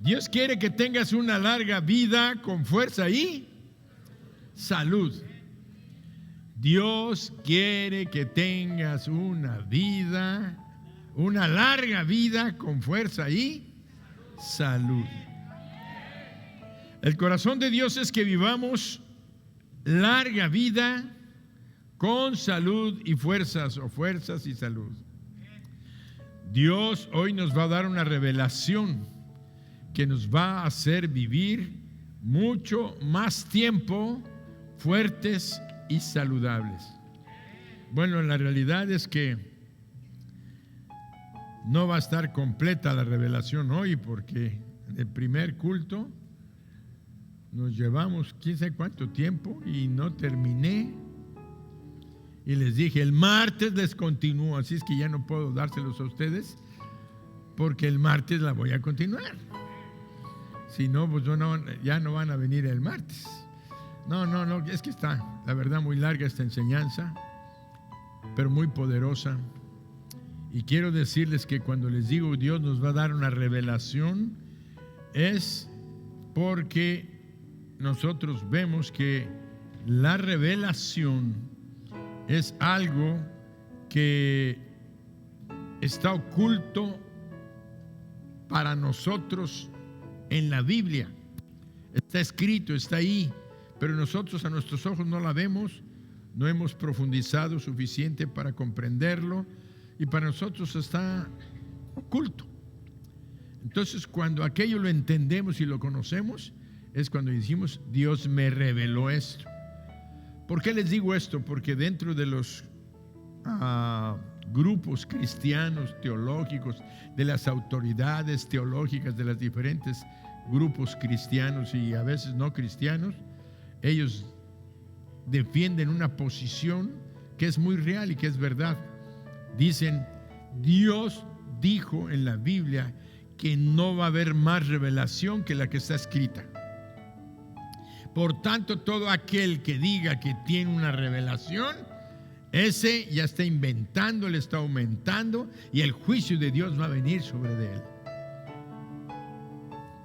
Dios quiere que tengas una larga vida con fuerza y salud. Dios quiere que tengas una larga vida con fuerza y salud. El corazón de Dios es que vivamos larga vida con salud y fuerzas, o fuerzas y salud. Dios hoy nos va a dar una revelación que nos va a hacer vivir mucho más tiempo fuertes y saludables. Bueno, la realidad es que no va a estar completa la revelación hoy, porque en el primer culto nos llevamos quién sabe cuánto tiempo y no terminé. Y les dije, el martes les continúo, así es que ya no puedo dárselos a ustedes, porque el martes la voy a continuar. Si no, pues ya no van a venir el martes. No, es que está, la verdad, muy larga esta enseñanza, pero muy poderosa. Y quiero decirles que cuando les digo Dios nos va a dar una revelación, es porque nosotros vemos que la revelación es algo que está oculto para nosotros en la Biblia. Está escrito, está ahí, pero nosotros a nuestros ojos no la vemos, no hemos profundizado suficiente para comprenderlo y para nosotros está oculto. Entonces, cuando aquello lo entendemos y lo conocemos, es cuando decimos, Dios me reveló esto. ¿Por qué les digo esto? Porque dentro de los grupos cristianos teológicos, de las autoridades teológicas de los diferentes grupos cristianos y a veces no cristianos, ellos defienden una posición que es muy real y que es verdad. Dicen, Dios dijo en la Biblia que no va a haber más revelación que la que está escrita. Por tanto, todo aquel que diga que tiene una revelación, ese ya está inventando, le está aumentando y el juicio de Dios va a venir sobre de él.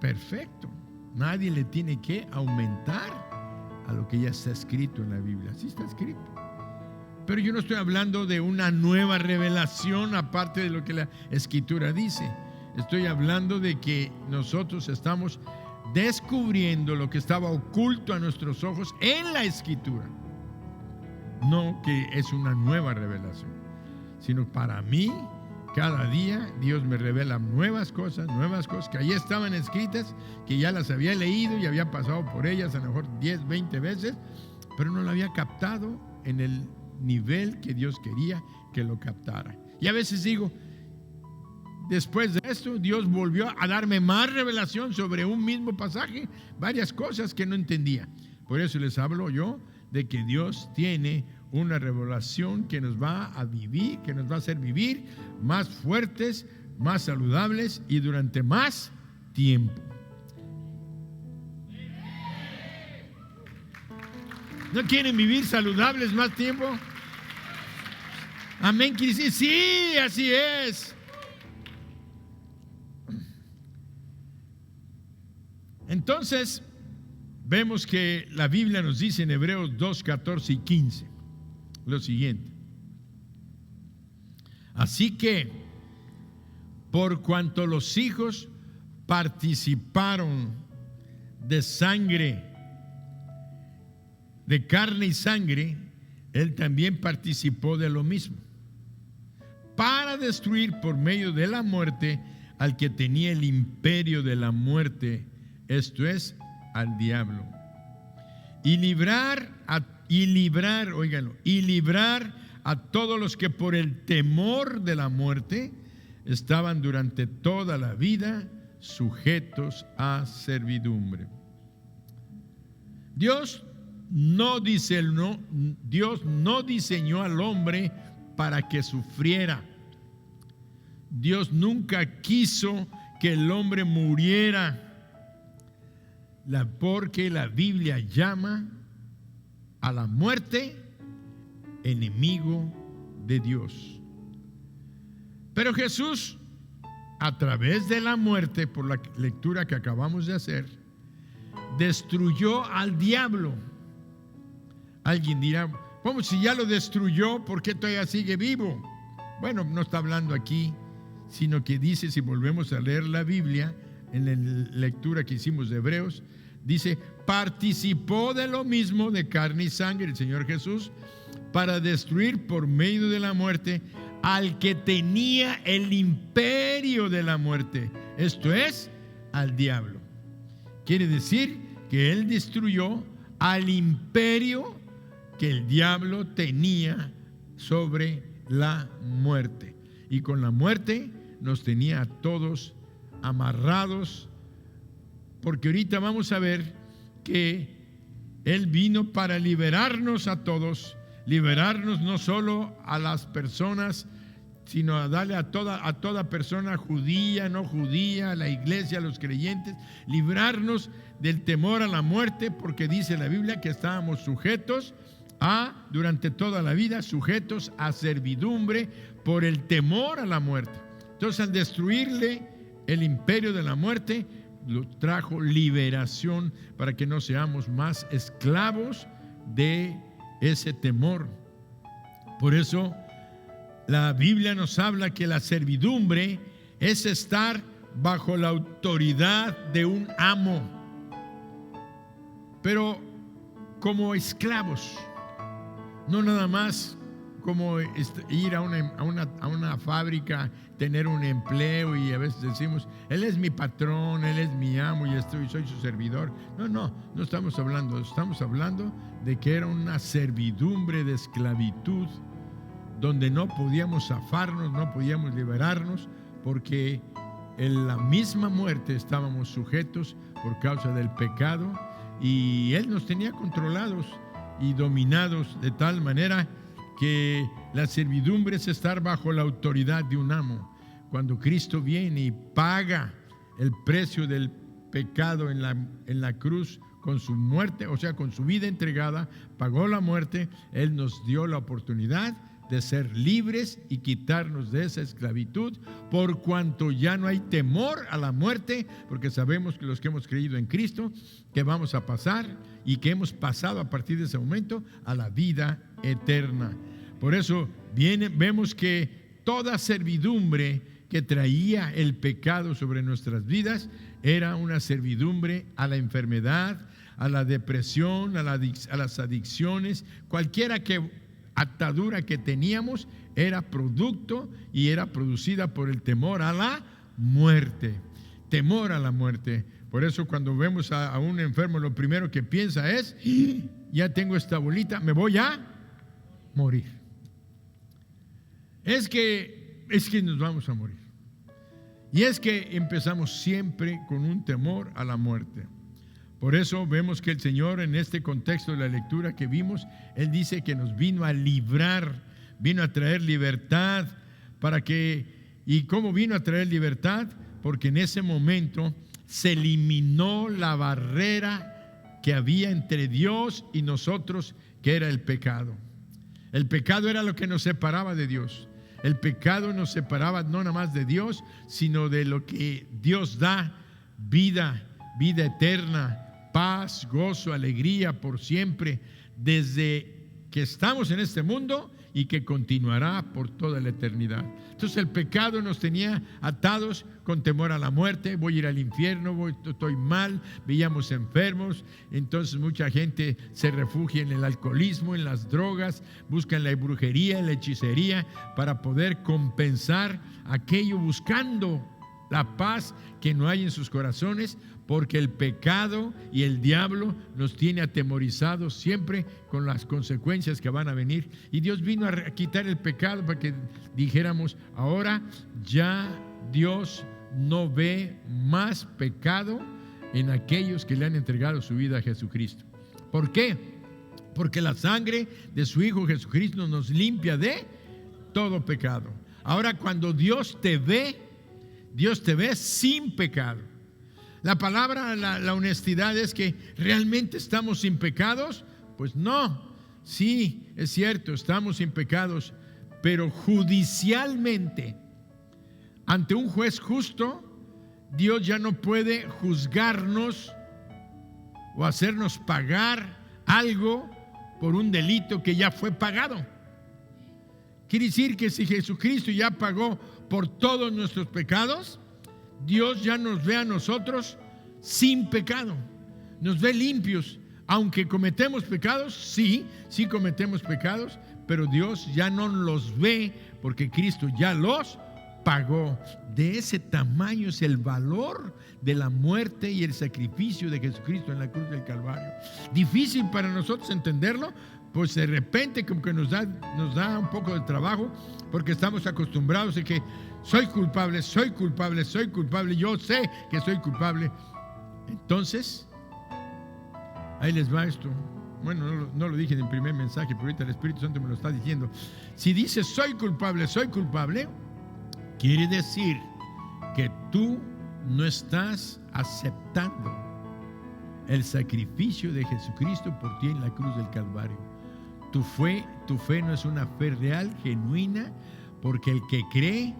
Perfecto. Nadie le tiene que aumentar a lo que ya está escrito en la Biblia. Así está escrito. Pero yo no estoy hablando de una nueva revelación aparte de lo que la Escritura dice. Estoy hablando de que nosotros estamos descubriendo lo que estaba oculto a nuestros ojos en la Escritura. No que es una nueva revelación, sino para mí, cada día Dios me revela nuevas cosas que ahí estaban escritas, que ya las había leído y había pasado por ellas a lo mejor 10, 20 veces, pero no lo había captado en el nivel que Dios quería que lo captara. Y a veces digo, después de esto, Dios volvió a darme más revelación sobre un mismo pasaje, varias cosas que no entendía. Por eso les hablo yo de que Dios tiene una revelación que nos va a vivir, que nos va a hacer vivir más fuertes, más saludables y durante más tiempo. ¿No quieren vivir saludables más tiempo? Amén. ¿Quiere decir? Sí, así es. Entonces, vemos que la Biblia nos dice en Hebreos 2, 14 y 15 lo siguiente. Así que, por cuanto los hijos participaron de sangre, de carne y sangre, él también participó de lo mismo, para destruir por medio de la muerte al que tenía el imperio de la muerte, esto es, al diablo, y librar a todos los que por el temor de la muerte estaban durante toda la vida sujetos a servidumbre. Dios no diseñó al hombre para que sufriera. Dios nunca quiso que el hombre muriera, porque la Biblia llama a la muerte enemigo de Dios. Pero Jesús a través de la muerte, por la lectura que acabamos de hacer, destruyó al diablo. Alguien dirá, ¿cómo si ya lo destruyó? ¿Por qué todavía sigue vivo? Bueno, no está hablando aquí, sino que dice, si volvemos a leer la Biblia, en la lectura que hicimos de Hebreos, dice, participó de lo mismo de carne y sangre el Señor Jesús para destruir por medio de la muerte al que tenía el imperio de la muerte, esto es, al diablo. Quiere decir que Él destruyó al imperio que el diablo tenía sobre la muerte. Y con la muerte nos tenía a todos amarrados, porque ahorita vamos a ver que Él vino para liberarnos a todos, liberarnos no solo a las personas, sino a darle a toda persona judía, no judía, a la iglesia, a los creyentes, librarnos del temor a la muerte, porque dice la Biblia que estábamos sujetos durante toda la vida, sujetos a servidumbre por el temor a la muerte. Entonces, al destruirle el imperio de la muerte, lo trajo liberación para que no seamos más esclavos de ese temor. Por eso la Biblia nos habla que la servidumbre es estar bajo la autoridad de un amo, pero como esclavos, no nada más como ir a una fábrica, tener un empleo y a veces decimos, Él es mi patrón, Él es mi amo y soy su servidor. No estamos hablando, estamos hablando de que era una servidumbre de esclavitud, donde no podíamos zafarnos, no podíamos liberarnos, porque en la misma muerte estábamos sujetos por causa del pecado, y Él nos tenía controlados y dominados de tal manera que la servidumbre es estar bajo la autoridad de un amo. Cuando Cristo viene y paga el precio del pecado en la cruz con su muerte, o sea, con su vida entregada, pagó la muerte, Él nos dio la oportunidad de ser libres y quitarnos de esa esclavitud, por cuanto ya no hay temor a la muerte, porque sabemos que los que hemos creído en Cristo, que vamos a pasar y que hemos pasado a partir de ese momento a la vida eterna. Por eso vemos que toda servidumbre que traía el pecado sobre nuestras vidas era una servidumbre a la enfermedad, a la depresión, a las adicciones, cualquiera atadura que teníamos era producto y era producida por el temor a la muerte. Temor a la muerte. Por eso cuando vemos a un enfermo, lo primero que piensa es, ya tengo esta bolita, me voy a morir. Es que nos vamos a morir. Y es que empezamos siempre con un temor a la muerte. Por eso vemos que el Señor, en este contexto de la lectura que vimos, Él dice que nos vino a librar, vino a traer libertad. ¿Y cómo vino a traer libertad? Porque en ese momento se eliminó la barrera que había entre Dios y nosotros, que era el pecado. El pecado era lo que nos separaba de Dios. El pecado nos separaba no nada más de Dios, sino de lo que Dios da: vida eterna, paz, gozo, alegría por siempre, desde que estamos en este mundo y que continuará por toda la eternidad. Entonces el pecado nos tenía atados con temor a la muerte. Voy a ir al infierno, estoy mal, veíamos enfermos. Entonces mucha gente se refugia en el alcoholismo, en las drogas, buscan la brujería, la hechicería para poder compensar aquello, buscando la paz que no hay en sus corazones, porque el pecado y el diablo nos tiene atemorizados siempre con las consecuencias que van a venir. Y Dios vino a quitar el pecado para que dijéramos, ahora ya Dios no ve más pecado en aquellos que le han entregado su vida a Jesucristo. ¿Por qué? Porque la sangre de su Hijo Jesucristo nos limpia de todo pecado. Ahora, cuando Dios te ve sin pecado. La palabra, la honestidad es que ¿realmente estamos sin pecados? Pues no. Sí, es cierto, estamos sin pecados, pero judicialmente ante un juez justo, Dios ya no puede juzgarnos o hacernos pagar algo por un delito que ya fue pagado. Quiere decir que si Jesucristo ya pagó por todos nuestros pecados, Dios ya nos ve a nosotros sin pecado, nos ve limpios. Aunque cometemos pecados, sí cometemos pecados, pero Dios ya no los ve porque Cristo ya los pagó. De ese tamaño es el valor de la muerte y el sacrificio de Jesucristo en la cruz del Calvario. Difícil para nosotros entenderlo, pues de repente como que nos da un poco de trabajo, porque estamos acostumbrados a que soy culpable, yo sé que soy culpable. Entonces, ahí les va esto. Bueno, no lo dije en el primer mensaje, pero ahorita el Espíritu Santo me lo está diciendo. Si dices soy culpable, quiere decir que tú no estás aceptando el sacrificio de Jesucristo por ti en la cruz del Calvario. Tu fe no es una fe real, genuina, porque el que cree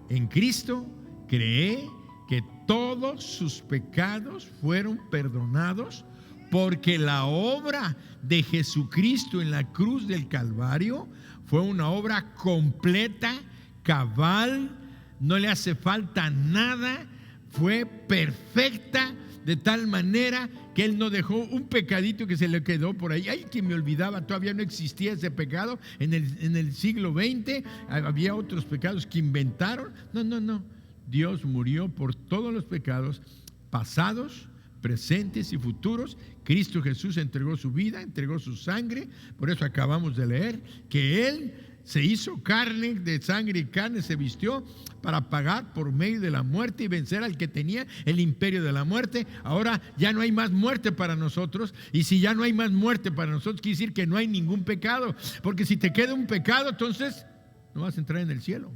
en Cristo, cree que todos sus pecados fueron perdonados, porque la obra de Jesucristo en la cruz del Calvario fue una obra completa, cabal, no le hace falta nada, fue perfecta, de tal manera que Él no dejó un pecadito que se le quedó por ahí. Ay, que me olvidaba, todavía no existía ese pecado. En el siglo XX había otros pecados que inventaron. No. Dios murió por todos los pecados pasados, presentes y futuros. Cristo Jesús entregó su vida, entregó su sangre. Por eso acabamos de leer que Él se hizo carne, de sangre y carne se vistió para pagar por medio de la muerte y vencer al que tenía el imperio de la muerte. Ahora ya no hay más muerte para nosotros, y si ya no hay más muerte para nosotros, quiere decir que no hay ningún pecado, porque si te queda un pecado, entonces no vas a entrar en el cielo.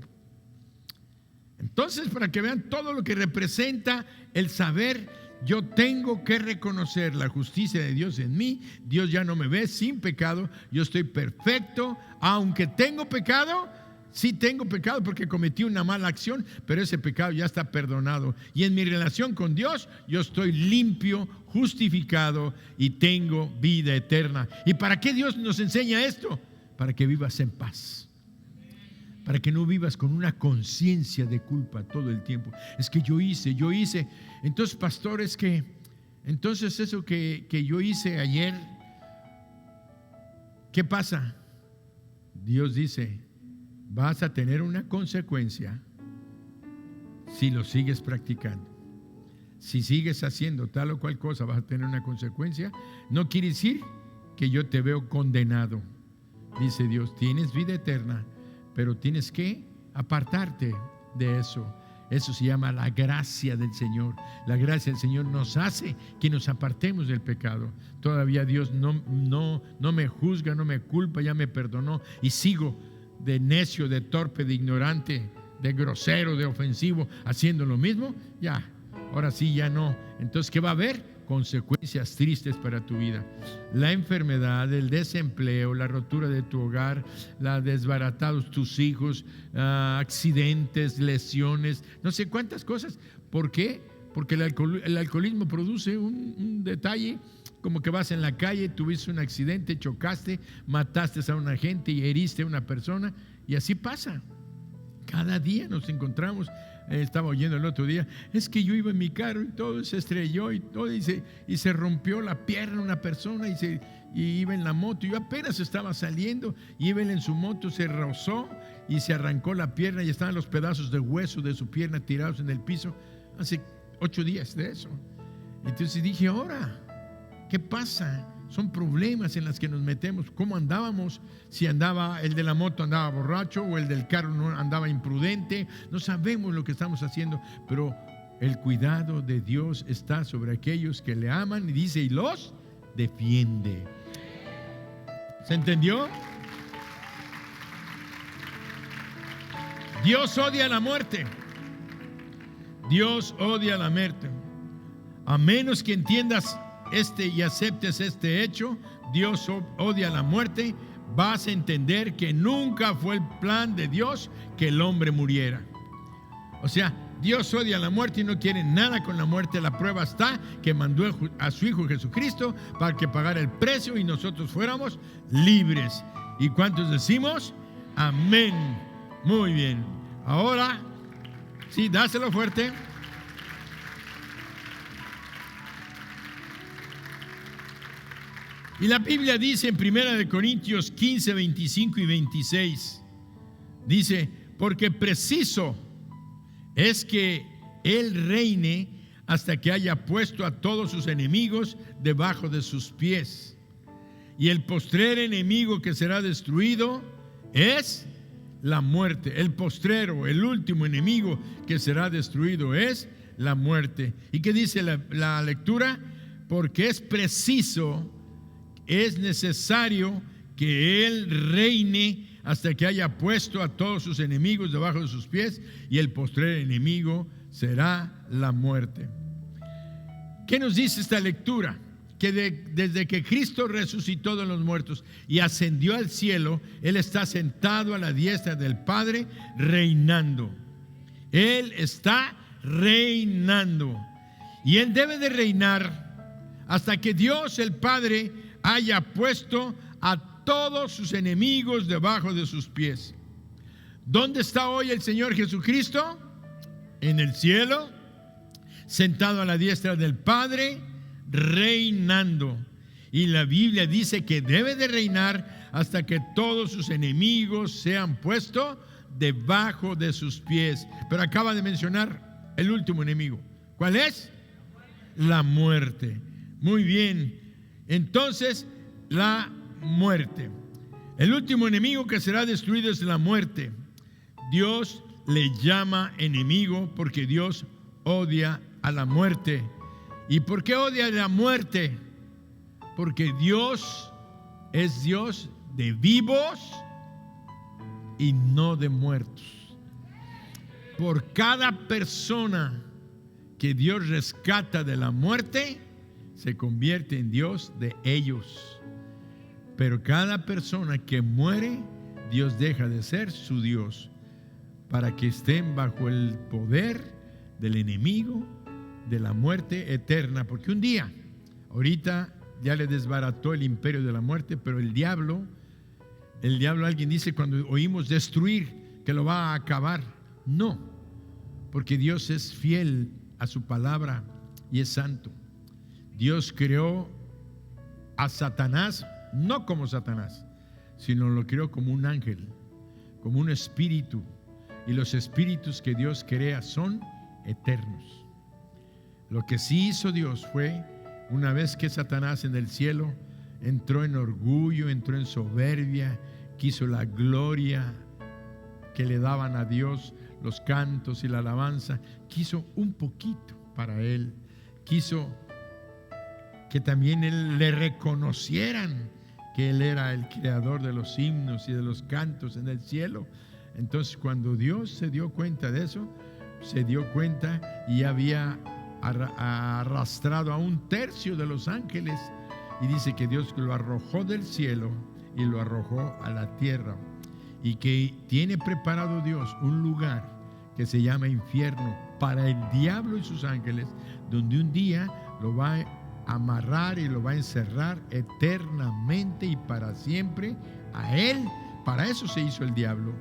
Entonces, para que vean todo lo que representa el saber, yo tengo que reconocer la justicia de Dios en mí. Dios ya no me ve sin pecado, yo estoy perfecto. Aunque tengo pecado, sí tengo pecado porque cometí una mala acción, pero ese pecado ya está perdonado. Y en mi relación con Dios, yo estoy limpio, justificado y tengo vida eterna. ¿Y para qué Dios nos enseña esto? Para que vivas en paz. Para que no vivas con una conciencia de culpa todo el tiempo. Es que yo hice. Entonces, pastor, entonces eso que yo hice ayer, ¿qué pasa? Dios dice, vas a tener una consecuencia si lo sigues practicando. Si sigues haciendo tal o cual cosa, vas a tener una consecuencia. No quiere decir que yo te veo condenado. Dice Dios, tienes vida eterna, pero tienes que apartarte de eso. Eso se llama la gracia del Señor. La gracia del Señor nos hace que nos apartemos del pecado. Todavía Dios no me juzga, no me culpa, ya me perdonó y sigo de necio, de torpe, de ignorante, de grosero, de ofensivo, haciendo lo mismo. Ya, ahora sí, ya no. Entonces, ¿qué va a haber? Consecuencias tristes para tu vida. La enfermedad, el desempleo, la rotura de tu hogar, la desbaratados tus hijos, accidentes, lesiones, no sé cuántas cosas. ¿Por qué? Porque el alcoholismo produce un detalle, como que vas en la calle, tuviste un accidente, chocaste, mataste a una gente y heriste a una persona, y así pasa. Cada día nos encontramos. Estaba oyendo el otro día, es que yo iba en mi carro y todo se estrelló y todo, y se rompió la pierna una persona y iba en la moto. Yo apenas estaba saliendo y iba él en su moto, se rozó y se arrancó la pierna y estaban los pedazos de hueso de su pierna tirados en el piso. Hace 8 días de eso. Entonces dije, ahora, ¿qué pasa? Son problemas en los que nos metemos. ¿Cómo andábamos? Si andaba el de la moto andaba borracho o el del carro no andaba imprudente. No sabemos lo que estamos haciendo, pero el cuidado de Dios está sobre aquellos que le aman, y dice, y los defiende. ¿Se entendió? Dios odia la muerte. Dios odia la muerte. A menos que entiendas y aceptes este hecho, Dios odia la muerte, vas a entender que nunca fue el plan de Dios que el hombre muriera. O sea, Dios odia la muerte y no quiere nada con la muerte. La prueba está que mandó a su Hijo Jesucristo para que pagara el precio y nosotros fuéramos libres. ¿Y cuántos decimos? Amén. Muy bien. Ahora, sí, dáselo fuerte. Y la Biblia dice en 1 Corintios 15, 25 y 26, dice, porque preciso es que Él reine hasta que haya puesto a todos sus enemigos debajo de sus pies. Y el postrer enemigo que será destruido es la muerte. El postrero, el último enemigo que será destruido es la muerte. ¿Y qué dice la lectura? Porque es preciso, es necesario que Él reine hasta que haya puesto a todos sus enemigos debajo de sus pies, y el postrer enemigo será la muerte. ¿Qué nos dice esta lectura? Que desde que Cristo resucitó de los muertos y ascendió al cielo, Él está sentado a la diestra del Padre reinando. Él está reinando. Y Él debe de reinar hasta que Dios el Padre haya puesto a todos sus enemigos debajo de sus pies. ¿Dónde está hoy el Señor Jesucristo? En el cielo, sentado a la diestra del Padre, reinando. Y la Biblia dice que debe de reinar hasta que todos sus enemigos sean puestos debajo de sus pies. Pero acaba de mencionar el último enemigo. ¿Cuál es? La muerte. Muy bien. Entonces, la muerte. El último enemigo que será destruido es la muerte. Dios le llama enemigo porque Dios odia a la muerte. ¿Y por qué odia la muerte? Porque Dios es Dios de vivos y no de muertos. Por cada persona que Dios rescata de la muerte, se convierte en Dios de ellos. Pero cada persona que muere, Dios deja de ser su Dios, para que estén bajo el poder del enemigo, de la muerte eterna. Porque un día, ahorita ya le desbarató el imperio de la muerte, pero el diablo, alguien dice cuando oímos destruir, que lo va a acabar. No, porque Dios es fiel a su palabra y es santo. Dios creó a Satanás no como Satanás, sino lo creó como un ángel, como un espíritu. Y los espíritus que Dios crea son eternos. Lo que sí hizo Dios fue, una vez que Satanás en el cielo entró en orgullo, entró en soberbia, quiso la gloria que le daban a Dios, los cantos y la alabanza, quiso un poquito para él, quiso que también él le reconocieran que él era el creador de los himnos y de los cantos en el cielo. Entonces, cuando Dios se dio cuenta de eso, se dio cuenta y había arrastrado a un tercio de los ángeles, y dice que Dios lo arrojó del cielo y lo arrojó a la tierra, y que tiene preparado Dios un lugar que se llama infierno para el diablo y sus ángeles, donde un día lo va a amarrar y lo va a encerrar eternamente y para siempre a él. Para eso se hizo el diablo.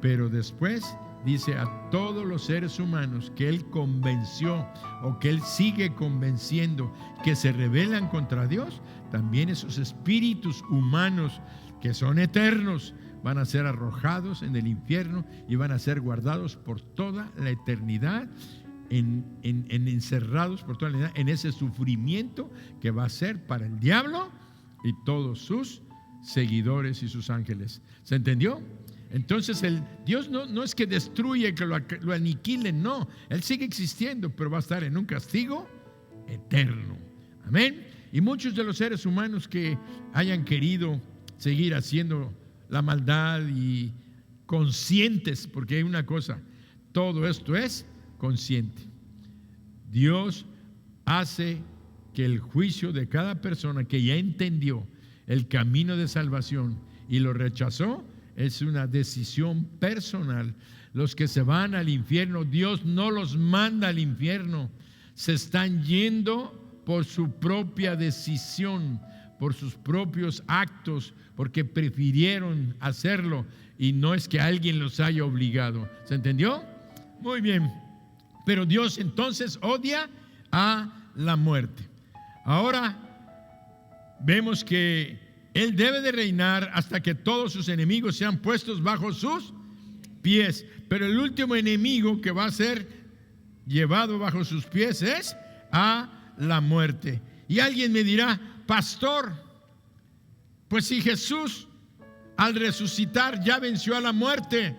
Pero después dice a todos los seres humanos que él convenció o que él sigue convenciendo que se rebelan contra Dios, también esos espíritus humanos que son eternos van a ser arrojados en el infierno y van a ser guardados por toda la eternidad, encerrados por toda la eternidad en ese sufrimiento que va a ser para el diablo y todos sus seguidores y sus ángeles. ¿Se entendió? Entonces Dios no es que destruye, que lo aniquile, no. Él sigue existiendo, pero va a estar en un castigo eterno. Amén. Y muchos de los seres humanos que hayan querido seguir haciendo la maldad y conscientes, porque hay una cosa, todo esto es consciente. Dios hace que el juicio de cada persona que ya entendió el camino de salvación y lo rechazó, es una decisión personal. Los que se van al infierno, Dios no los manda al infierno, se están yendo por su propia decisión, por sus propios actos, porque prefirieron hacerlo y no es que alguien los haya obligado. ¿Se entendió? Muy bien. Pero Dios entonces odia a la muerte. Ahora vemos que Él debe de reinar hasta que todos sus enemigos sean puestos bajo sus pies. Pero el último enemigo que va a ser llevado bajo sus pies es a la muerte. Y alguien me dirá: pastor, pues si Jesús al resucitar ya venció a la muerte,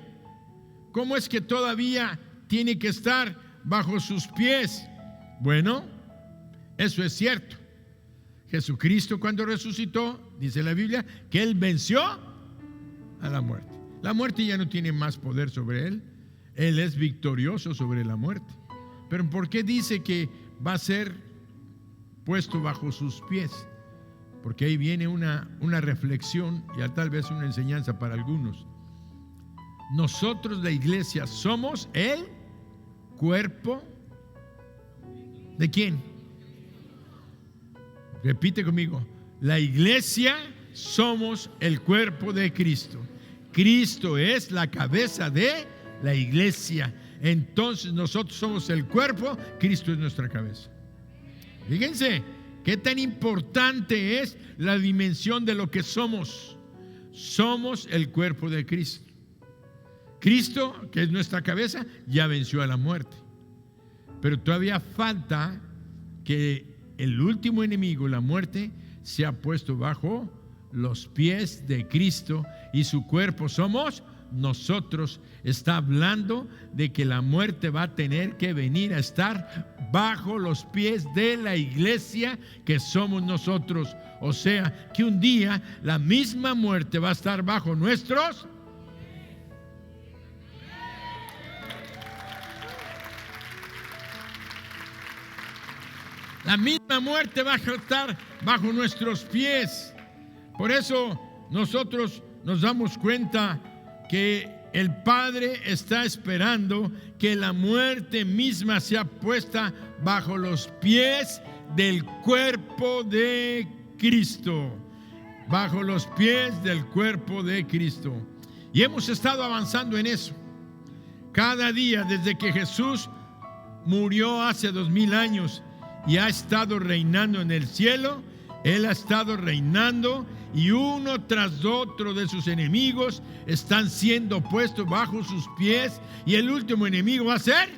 ¿cómo es que todavía tiene que estar bajo sus pies? Bueno, eso es cierto. Jesucristo, cuando resucitó, dice la Biblia, que Él venció a la muerte. La muerte ya no tiene más poder sobre Él. Él es victorioso sobre la muerte. Pero ¿por qué dice que va a ser puesto bajo sus pies? Porque ahí viene una reflexión y tal vez una enseñanza para algunos. Nosotros, la iglesia, somos el cuerpo ¿de quién? Repite conmigo: la iglesia somos el cuerpo de Cristo. Cristo es la cabeza de la iglesia. Entonces nosotros somos el cuerpo, Cristo es nuestra cabeza. Fíjense qué tan importante es la dimensión de lo que somos. Somos el cuerpo de Cristo. Cristo, que es nuestra cabeza, ya venció a la muerte. Pero todavía falta que el último enemigo, la muerte, sea puesto bajo los pies de Cristo, y su cuerpo somos nosotros. Está hablando de que la muerte va a tener que venir a estar bajo los pies de la iglesia, que somos nosotros. O sea, que un día la misma muerte va a estar bajo nuestros. La misma muerte va a estar bajo nuestros pies. Por eso nosotros nos damos cuenta que el Padre está esperando que la muerte misma sea puesta bajo los pies del cuerpo de Cristo. Bajo los pies del cuerpo de Cristo. Y hemos estado avanzando en eso. Cada día desde que Jesús murió hace 2000 años y ha estado reinando en el cielo, Él ha estado reinando, y uno tras otro de sus enemigos están siendo puestos bajo sus pies, y el último enemigo va a ser.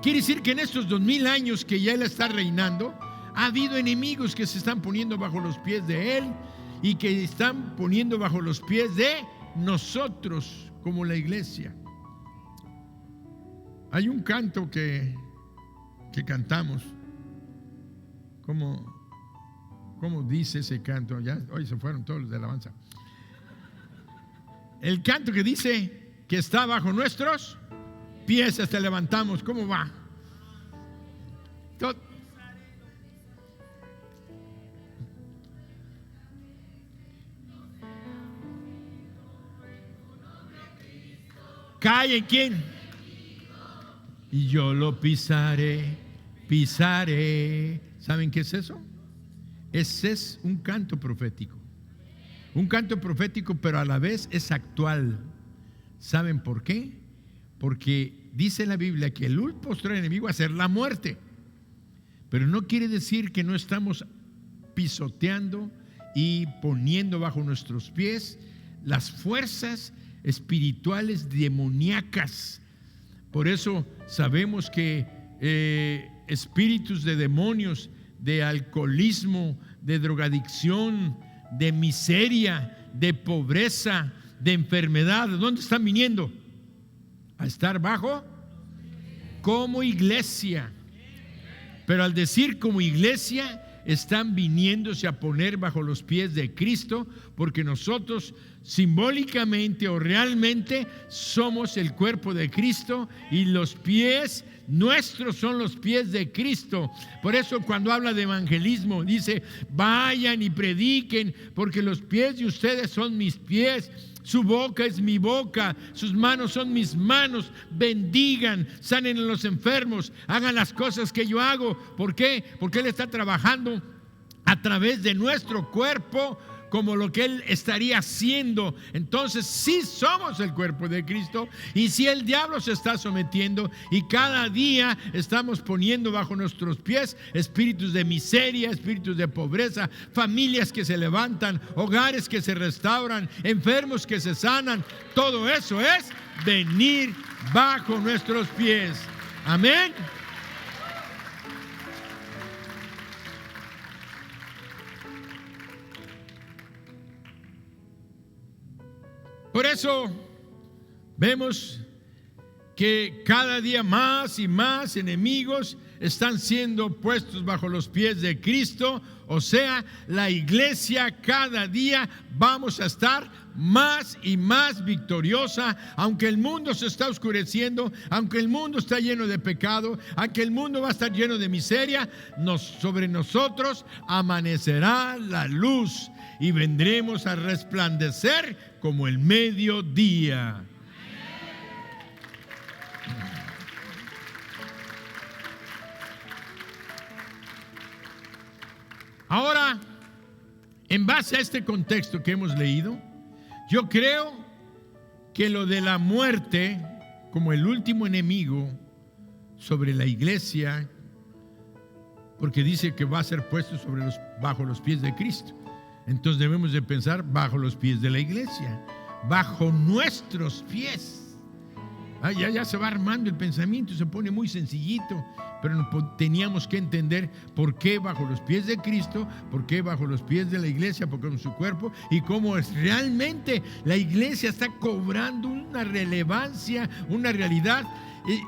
Quiere decir que en estos 2000 años que ya Él está reinando, ha habido enemigos que se están poniendo bajo los pies de Él y que están poniendo bajo los pies de nosotros como la iglesia. Hay un canto que cantamos. ¿Cómo dice ese canto? Ya hoy se fueron todos los de alabanza. El canto que dice que está bajo nuestros pies hasta levantamos. ¿Cómo va? ¿Cae en quién? Y yo lo pisaré. ¿Saben qué es eso? Ese es un canto profético. Un canto profético, pero a la vez es actual. ¿Saben por qué? Porque dice la Biblia que el postrer enemigo va a ser la muerte. Pero no quiere decir que no estamos pisoteando y poniendo bajo nuestros pies las fuerzas espirituales demoníacas. Por eso sabemos que espíritus de demonios, de alcoholismo, de drogadicción, de miseria, de pobreza, de enfermedad, ¿dónde están viniendo? A estar bajo como iglesia. Pero al decir como iglesia, están viniéndose a poner bajo los pies de Cristo, porque nosotros simbólicamente o realmente somos el cuerpo de Cristo, y los pies nuestros son los pies de Cristo. Por eso cuando habla de evangelismo dice: vayan y prediquen, porque los pies de ustedes son mis pies, su boca es mi boca, sus manos son mis manos. Bendigan, sanen a los enfermos, hagan las cosas que yo hago. ¿Por qué? Porque Él está trabajando a través de nuestro cuerpo, como lo que Él estaría haciendo. Entonces sí somos el cuerpo de Cristo, y si el diablo se está sometiendo y cada día estamos poniendo bajo nuestros pies espíritus de miseria, espíritus de pobreza, familias que se levantan, hogares que se restauran, enfermos que se sanan, todo eso es venir bajo nuestros pies. Amén. Por eso vemos que cada día más y más enemigos están siendo puestos bajo los pies de Cristo. O sea, la iglesia cada día vamos a estar más y más victoriosa, aunque el mundo se está oscureciendo, aunque el mundo está lleno de pecado, aunque el mundo va a estar lleno de miseria. Sobre nosotros amanecerá la luz y vendremos a resplandecer como el mediodía. Ahora, en base a este contexto que hemos leído, yo creo que lo de la muerte como el último enemigo sobre la iglesia, porque dice que va a ser puesto bajo los pies de Cristo. Entonces debemos de pensar bajo los pies de la iglesia, bajo nuestros pies. Ya se va armando el pensamiento, se pone muy sencillito, pero teníamos que entender por qué bajo los pies de Cristo, por qué bajo los pies de la iglesia, porque es su cuerpo, y cómo es realmente la iglesia está cobrando una relevancia, una realidad.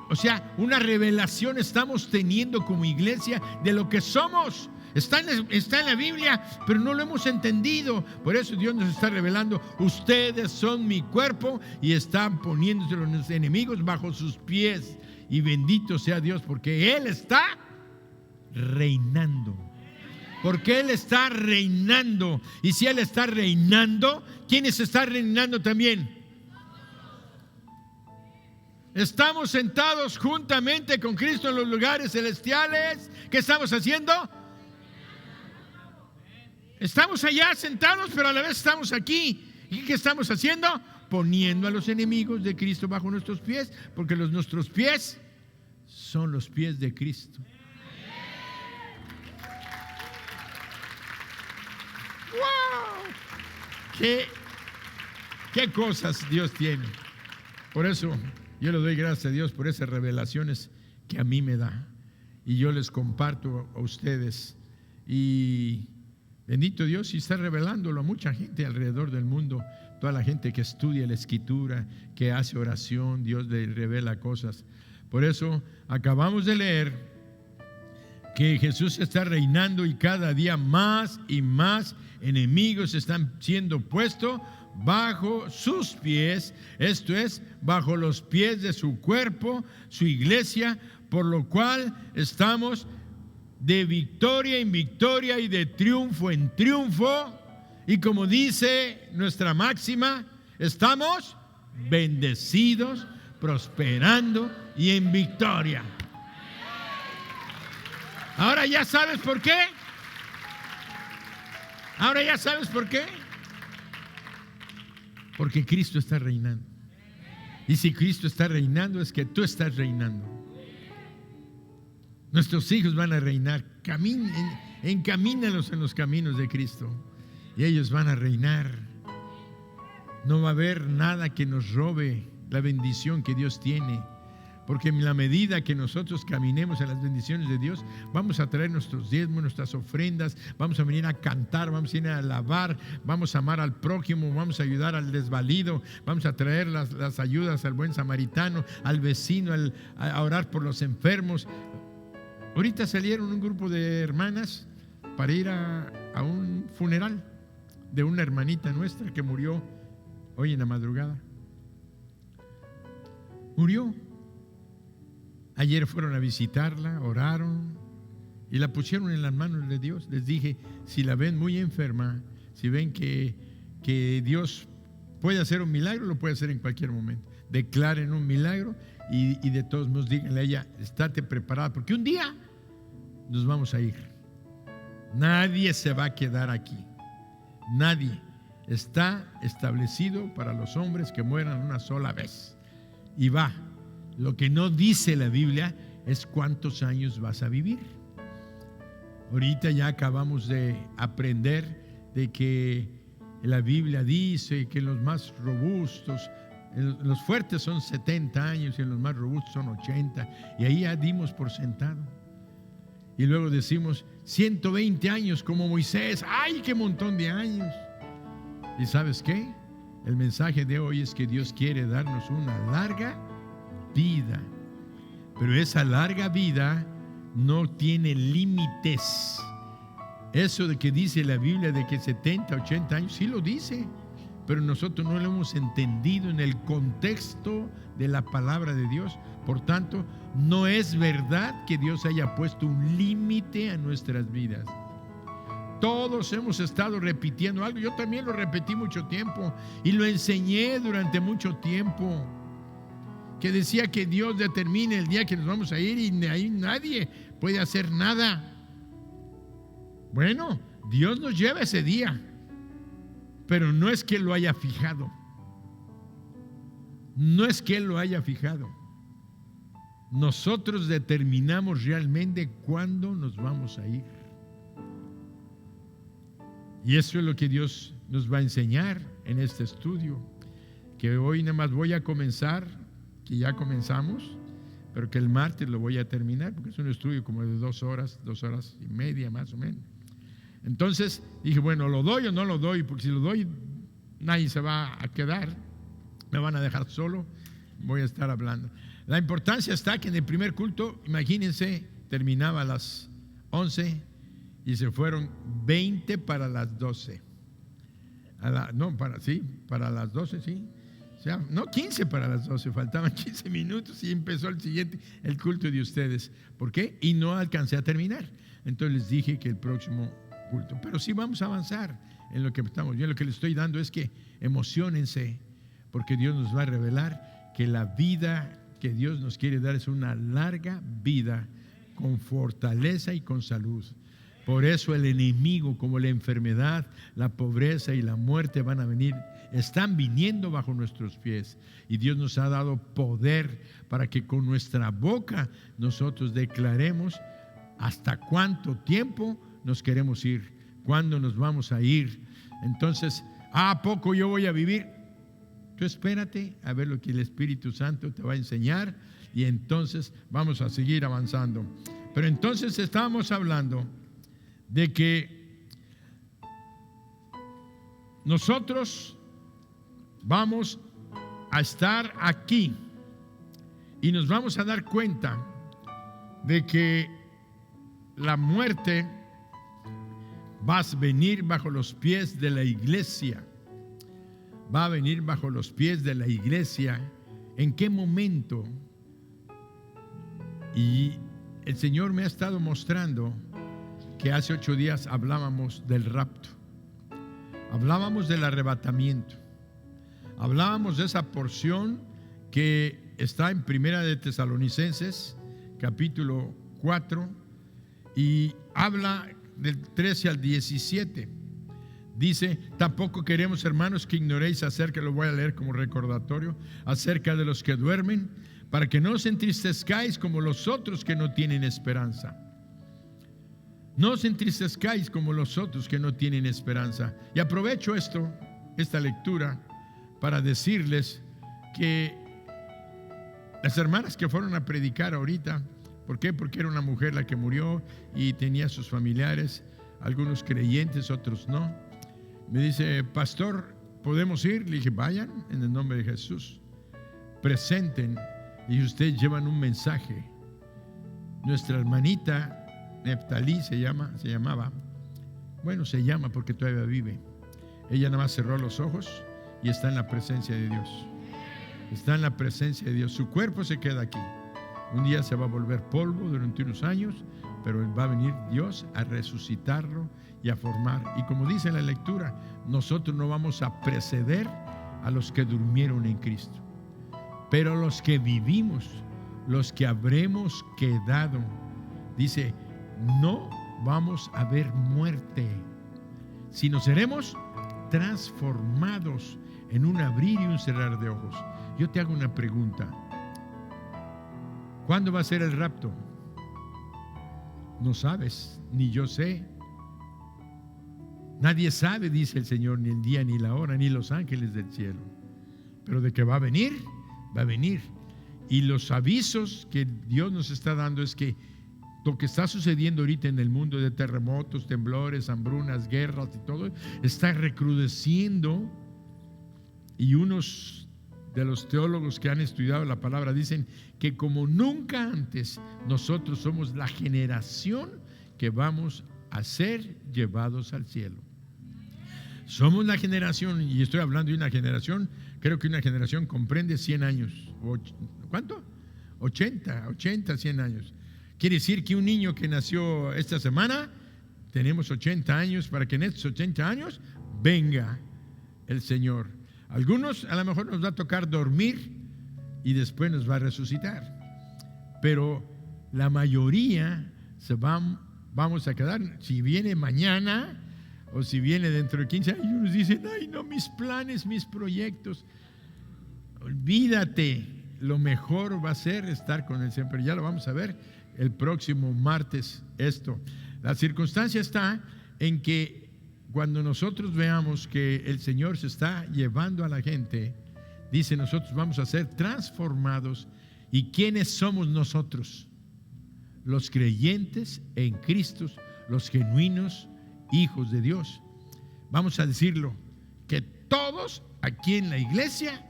O sea, una revelación estamos teniendo como iglesia de lo que somos. Está en la Biblia, pero no lo hemos entendido. Por eso Dios nos está revelando: ustedes son mi cuerpo, y están poniéndose los enemigos bajo sus pies. Y bendito sea Dios, porque Él está reinando. Porque Él está reinando. Y si Él está reinando, ¿quiénes están reinando también? Estamos sentados juntamente con Cristo en los lugares celestiales. ¿Qué estamos haciendo? Estamos allá sentados, pero a la vez estamos aquí. ¿Y qué estamos haciendo? Poniendo a los enemigos de Cristo bajo nuestros pies, porque nuestros pies son los pies de Cristo. ¡Wow! ¿Qué cosas Dios tiene? Por eso yo le doy gracias a Dios por esas revelaciones que a mí me da, y yo les comparto a ustedes. Y bendito Dios, y está revelándolo a mucha gente alrededor del mundo. Toda la gente que estudia la Escritura, que hace oración, Dios le revela cosas. Por eso acabamos de leer que Jesús está reinando, y cada día más y más enemigos están siendo puestos bajo sus pies, esto es, bajo los pies de su cuerpo, su iglesia, por lo cual estamos de victoria en victoria y de triunfo en triunfo. Y como dice nuestra máxima, estamos bendecidos, prosperando y en victoria. Ahora ya sabes por qué. Ahora ya sabes por qué. Porque Cristo está reinando. Y si Cristo está reinando, es que tú estás reinando. Nuestros hijos van a reinar. Encamínalos en los caminos de Cristo, y ellos van a reinar. No va a haber nada que nos robe la bendición que Dios tiene, porque en la medida que nosotros caminemos en las bendiciones de Dios, vamos a traer nuestros diezmos, nuestras ofrendas, vamos a venir a cantar, vamos a ir a alabar, vamos a amar al prójimo, vamos a ayudar al desvalido, vamos a traer las ayudas al buen samaritano, al vecino, a orar por los enfermos. Ahorita salieron un grupo de hermanas para ir a un funeral de una hermanita nuestra que murió hoy en la madrugada. Murió. Ayer fueron a visitarla, oraron y la pusieron en las manos de Dios. Les dije, si la ven muy enferma, si ven que Dios puede hacer un milagro, lo puede hacer en cualquier momento. Declaren un milagro y de todos modos díganle a ella, estate preparada, porque un día nos vamos a ir. Nadie se va a quedar aquí. Nadie. Está establecido para los hombres que mueran una sola vez. Y va. Lo que no dice la Biblia es cuántos años vas a vivir. Ahorita ya acabamos de aprender de que la Biblia dice que los más robustos, los fuertes son 70 años y los más robustos son 80. Y ahí ya dimos por sentado. Y luego decimos 120 años como Moisés. ¡Ay, qué montón de años! ¿Y sabes qué? El mensaje de hoy es que Dios quiere darnos una larga vida. Pero esa larga vida no tiene límites. Eso de que dice la Biblia de que 70, 80 años, sí lo dice. Pero nosotros no lo hemos entendido en el contexto de la palabra de Dios. Por tanto, no es verdad que Dios haya puesto un límite a nuestras vidas. Todos hemos estado repitiendo algo. Yo también lo repetí mucho tiempo y lo enseñé durante mucho tiempo, que decía que Dios determine el día que nos vamos a ir y ahí nadie puede hacer nada. Bueno, Dios nos lleva ese día, pero no es que lo haya fijado. No es que Él lo haya fijado. Nosotros determinamos realmente cuándo nos vamos a ir. Y eso es lo que Dios nos va a enseñar en este estudio, que hoy nada más voy a comenzar, que ya comenzamos, pero que el martes lo voy a terminar, porque es un estudio como de 2 horas y media más o menos. Entonces dije, bueno, ¿lo doy o no lo doy? Porque si lo doy, nadie se va a quedar, me van a dejar solo, voy a estar hablando. La importancia está que en el primer culto, imagínense, terminaba a las 11 y se fueron 20 para las 12. Para las 12, sí. O sea, no, 15 para las 12, faltaban 15 minutos y empezó el culto de ustedes. ¿Por qué? Y no alcancé a terminar. Entonces les dije que el próximo culto. Pero sí vamos a avanzar en lo que estamos. Yo lo que les estoy dando es que emociónense, porque Dios nos va a revelar que la vida que Dios nos quiere dar es una larga vida con fortaleza y con salud. Por eso el enemigo, como la enfermedad, la pobreza y la muerte van a venir, están viniendo bajo nuestros pies. Y Dios nos ha dado poder para que con nuestra boca nosotros declaremos hasta cuánto tiempo nos queremos ir, cuándo nos vamos a ir. Entonces, ¿a poco yo voy a vivir? Tú espérate a ver lo que el Espíritu Santo te va a enseñar y entonces vamos a seguir avanzando. Pero entonces estábamos hablando de que nosotros vamos a estar aquí y nos vamos a dar cuenta de que la muerte va a venir bajo los pies de la iglesia. Va a venir bajo los pies de la iglesia. ¿En qué momento? Y el Señor me ha estado mostrando que hace 8 días hablábamos del rapto, hablábamos del arrebatamiento, hablábamos de esa porción que está en Primera de Tesalonicenses, capítulo 4, y habla del 13 al 17. Dice, tampoco queremos, hermanos, que ignoréis acerca, lo voy a leer como recordatorio, acerca de los que duermen, para que no os entristezcáis como los otros que no tienen esperanza. No os entristezcáis como los otros que no tienen esperanza. Y aprovecho esta lectura, para decirles que las hermanas que fueron a predicar ahorita, ¿por qué? Porque era una mujer la que murió y tenía sus familiares, algunos creyentes, otros no. Me dice, pastor, ¿podemos ir? Le dije, vayan en el nombre de Jesús, presenten y ustedes llevan un mensaje. Nuestra hermanita Neftalí se llama, bueno, se llama porque todavía vive. Ella nada más cerró los ojos y está en la presencia de Dios. Está en la presencia de Dios. Su cuerpo se queda aquí. Un día se va a volver polvo durante unos años, pero va a venir Dios a resucitarlo y a formar. Y como dice la lectura, nosotros no vamos a preceder a los que durmieron en Cristo, pero los que vivimos, los que habremos quedado, dice, no vamos a ver muerte, sino seremos transformados en un abrir y un cerrar de ojos. Yo te hago una pregunta. ¿Cuándo va a ser el rapto? No sabes, ni yo sé. Nadie sabe, dice el Señor, ni el día, ni la hora, ni los ángeles del cielo. Pero de que va a venir, va a venir. Y los avisos que Dios nos está dando es que lo que está sucediendo ahorita en el mundo de terremotos, temblores, hambrunas, guerras y todo, está recrudeciendo. Y unos de los teólogos que han estudiado la palabra dicen que como nunca antes nosotros somos la generación que vamos a ser llevados al cielo. Somos la generación, y estoy hablando de una generación, creo que una generación comprende 100 años. ¿Cuánto? 80, 100 años. Quiere decir que un niño que nació esta semana, tenemos 80 años para que en estos 80 años venga el Señor. Algunos a lo mejor nos va a tocar dormir y después nos va a resucitar. Pero la mayoría vamos a quedar, si viene mañana o si viene dentro de 15 años, nos dicen, ay no, mis planes, mis proyectos. Olvídate, lo mejor va a ser estar con el Señor. Pero ya lo vamos a ver el próximo martes esto. La circunstancia está en que cuando nosotros veamos que el Señor se está llevando a la gente, dice, nosotros vamos a ser transformados. ¿Y quiénes somos nosotros? Los creyentes en Cristo, los genuinos hijos de Dios. Vamos a decirlo, que todos aquí en la iglesia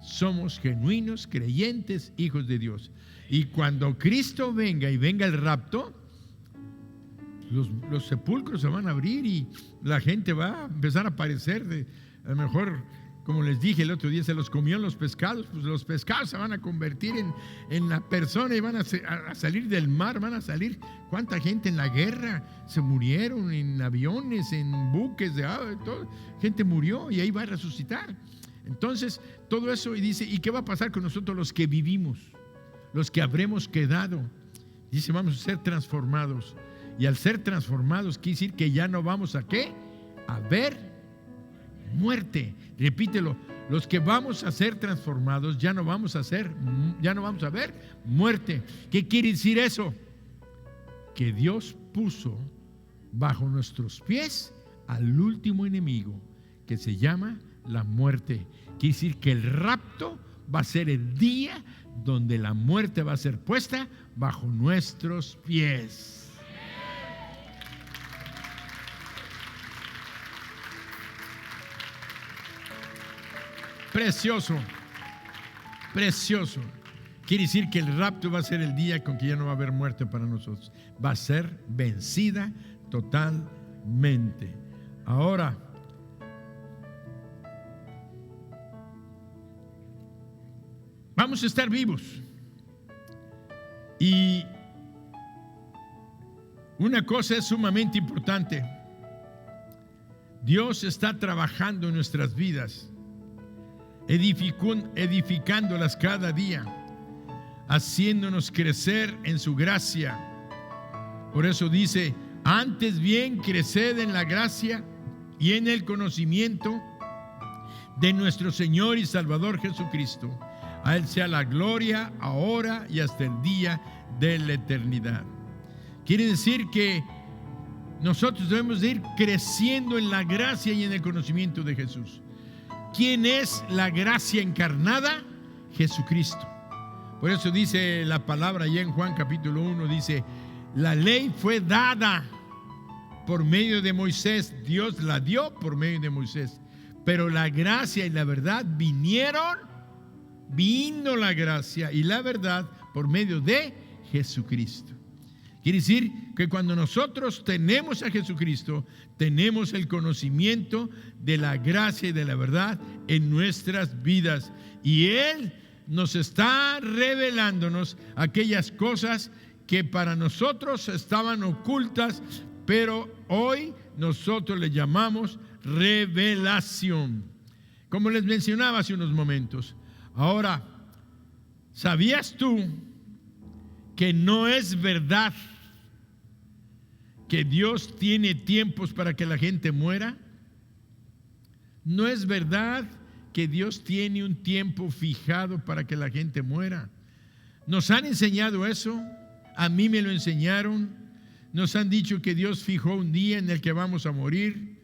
somos genuinos creyentes hijos de Dios. Y cuando Cristo venga y venga el rapto, los sepulcros se van a abrir y la gente va a empezar a aparecer. A lo mejor, como les dije el otro día, se los comieron los pescados, pues los pescados se van a convertir en la persona y van a salir del mar, van a salir. ¿Cuánta gente en la guerra se murieron en aviones, en buques de agua? Gente murió y ahí va a resucitar. Entonces, todo eso, y dice, ¿y qué va a pasar con nosotros los que vivimos? Los que habremos quedado. Dice, vamos a ser transformados. Y al ser transformados, quiere decir que ya no vamos a ¿qué? A ver muerte. Repítelo, los que vamos a ser transformados ya no vamos a ver muerte. ¿Qué quiere decir eso? Que Dios puso bajo nuestros pies al último enemigo, que se llama la muerte. Quiere decir que el rapto va a ser el día donde la muerte va a ser puesta bajo nuestros pies. Precioso, precioso. Quiere decir que el rapto va a ser el día con que ya no va a haber muerte para nosotros. Va a ser vencida totalmente. Ahora, vamos a estar vivos. Y una cosa es sumamente importante. Dios está trabajando en nuestras vidas, edificándolas cada día, haciéndonos crecer en su gracia. Por eso dice, antes bien creced en la gracia y en el conocimiento de nuestro Señor y Salvador Jesucristo. A Él sea la gloria ahora y hasta el día de la eternidad. Quiere decir que nosotros debemos de ir creciendo en la gracia y en el conocimiento de Jesús. ¿Quién es la gracia encarnada? Jesucristo. Por eso dice la palabra allá en Juan capítulo 1, dice, la ley fue dada por medio de Moisés, Dios la dio por medio de Moisés, pero la gracia y la verdad vino la gracia y la verdad por medio de Jesucristo. Quiere decir que cuando nosotros tenemos a Jesucristo, tenemos el conocimiento de la gracia y de la verdad en nuestras vidas. Y Él nos está revelándonos aquellas cosas que para nosotros estaban ocultas, pero hoy nosotros le llamamos revelación. Como les mencionaba hace unos momentos. Ahora, ¿sabías tú que no es verdad que Dios tiene tiempos para que la gente muera? No es verdad que Dios tiene un tiempo fijado para que la gente muera. Nos han enseñado eso, a mí me lo enseñaron, nos han dicho que Dios fijó un día en el que vamos a morir,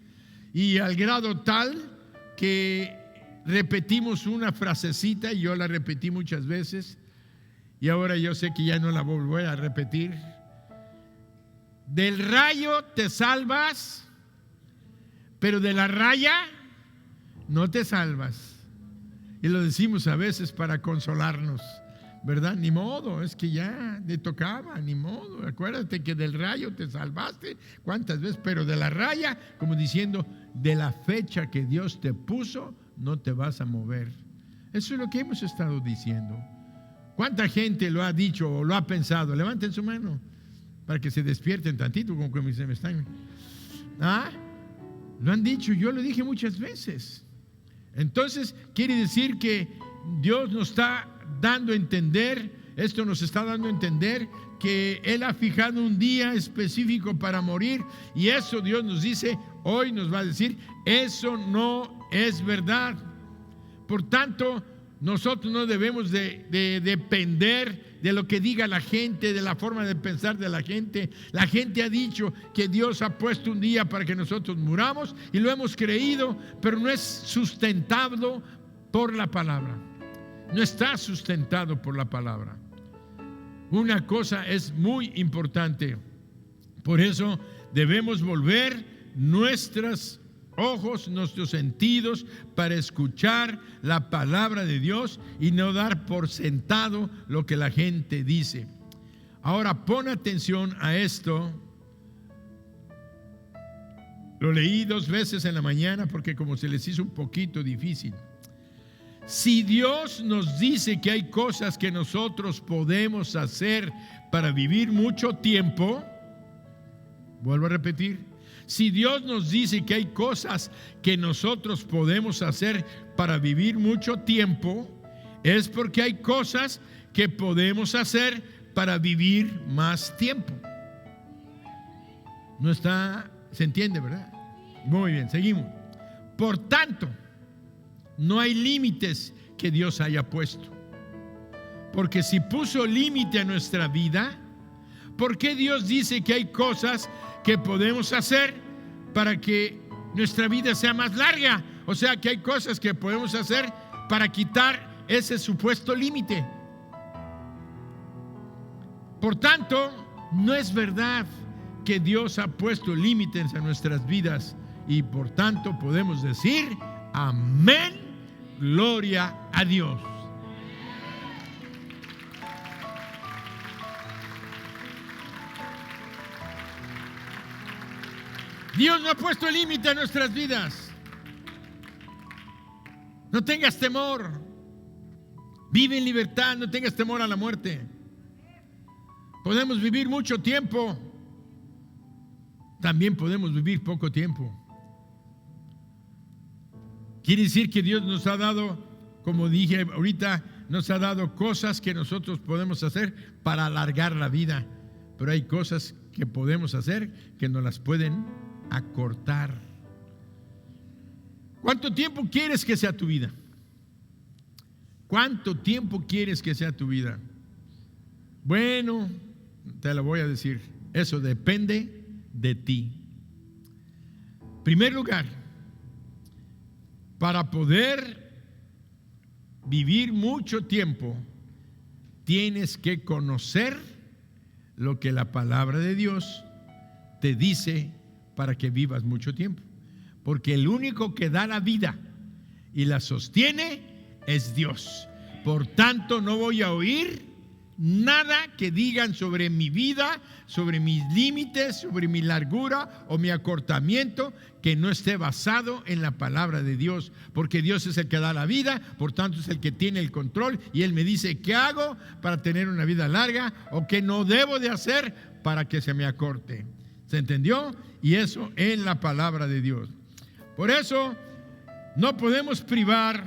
y al grado tal que repetimos una frasecita, y yo la repetí muchas veces, y ahora yo sé que ya no la voy a volver a repetir. Del rayo te salvas, pero de la raya no te salvas. Y lo decimos a veces para consolarnos, ¿verdad? Ni modo, es que ya te tocaba, ni modo. Acuérdate que del rayo te salvaste, ¿cuántas veces? Pero de la raya, como diciendo, de la fecha que Dios te puso, no te vas a mover. Eso es lo que hemos estado diciendo. ¿Cuánta gente lo ha dicho o lo ha pensado? Levanten su mano para que se despierten tantito, como que se me están. Lo han dicho, yo lo dije muchas veces. Entonces, quiere decir que Dios nos está dando a entender, esto nos está dando a entender que Él ha fijado un día específico para morir, y eso Dios nos dice, hoy nos va a decir, eso no es verdad. Por tanto, nosotros no debemos de depender de lo que diga la gente, de la forma de pensar de la gente. La gente ha dicho que Dios ha puesto un día para que nosotros muramos y lo hemos creído, pero no es sustentado por la palabra. No está sustentado por la palabra. Una cosa es muy importante. Por eso debemos volver nuestros ojos, nuestros sentidos para escuchar la palabra de Dios y no dar por sentado lo que la gente dice. Ahora pon atención a esto. Lo leí 2 veces en la mañana porque como se les hizo un poquito difícil. Si Dios nos dice que hay cosas que nosotros podemos hacer para vivir mucho tiempo, vuelvo a repetir, si Dios nos dice que hay cosas que nosotros podemos hacer para vivir mucho tiempo, es porque hay cosas que podemos hacer para vivir más tiempo. No está, ¿se entiende, verdad? Muy bien, seguimos. Por tanto, no hay límites que Dios haya puesto. Porque si puso límite a nuestra vida, ¿por qué Dios dice que hay cosas que podemos hacer para que nuestra vida sea más larga? O sea, que hay cosas que podemos hacer para quitar ese supuesto límite. Por tanto, no es verdad que Dios ha puesto límites a nuestras vidas, y por tanto podemos decir amén, gloria a Dios. Dios no ha puesto límite a nuestras vidas. No tengas temor. Vive en libertad, no tengas temor a la muerte. Podemos vivir mucho tiempo. También podemos vivir poco tiempo. Quiere decir que Dios nos ha dado, como dije ahorita, nos ha dado cosas que nosotros podemos hacer para alargar la vida. Pero hay cosas que podemos hacer que nos las pueden acortar. ¿Cuánto tiempo quieres que sea tu vida? ¿Cuánto tiempo quieres que sea tu vida? Bueno, te lo voy a decir. Eso depende de ti. En primer lugar, para poder vivir mucho tiempo, tienes que conocer lo que la palabra de Dios te dice para que vivas mucho tiempo. Porque el único que da la vida y la sostiene es Dios. Por tanto, no voy a oír nada que digan sobre mi vida, sobre mis límites, sobre mi largura o mi acortamiento, que no esté basado en la palabra de Dios, porque Dios es el que da la vida, por tanto es el que tiene el control, y Él me dice qué hago para tener una vida larga o qué no debo de hacer para que se me acorte. ¿Se entendió? Y eso en la palabra de Dios. Por eso no podemos privar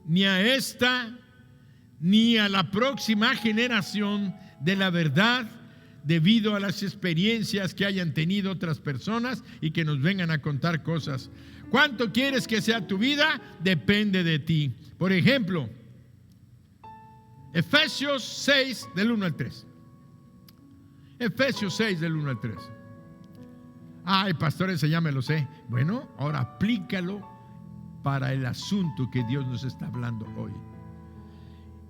ni a esta ni a la próxima generación de la verdad, debido a las experiencias que hayan tenido otras personas y que nos vengan a contar cosas. ¿Cuánto quieres que sea tu vida? Depende de ti. Por ejemplo, Efesios 6 del 1 al 3. Efesios 6 del 1 al 3. Ay, pastor, ese ya me lo sé. Bueno, ahora aplícalo para el asunto que Dios nos está hablando hoy.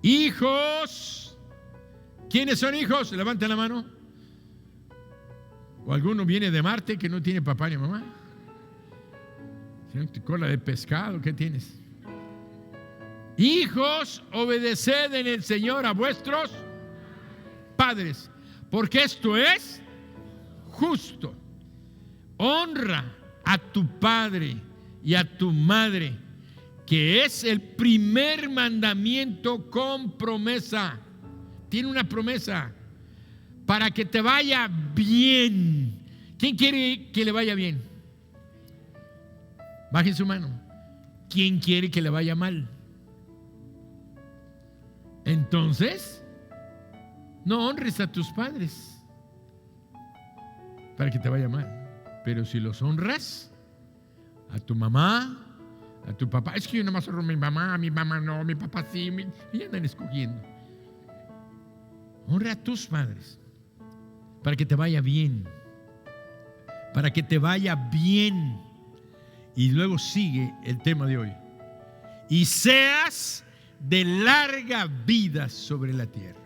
Hijos. ¿Quiénes son hijos? Levanten la mano. ¿O alguno viene de Marte que no tiene papá ni mamá? ¿Cola de pescado? ¿Qué tienes? Hijos, obedeced en el Señor a vuestros padres, porque esto es justo. Honra a tu padre y a tu madre, que es el primer mandamiento con promesa. Tiene una promesa para que te vaya bien. ¿Quién quiere que le vaya bien? Baje su mano. ¿Quién quiere que le vaya mal? Entonces, no honres a tus padres para que te vaya mal. Pero si los honras, a tu mamá, a tu papá, es que yo nada más honro a mi mamá no, mi papá sí, y andan escogiendo. Honra a tus padres para que te vaya bien, para que te vaya bien. Y luego sigue el tema de hoy: y seas de larga vida sobre la tierra.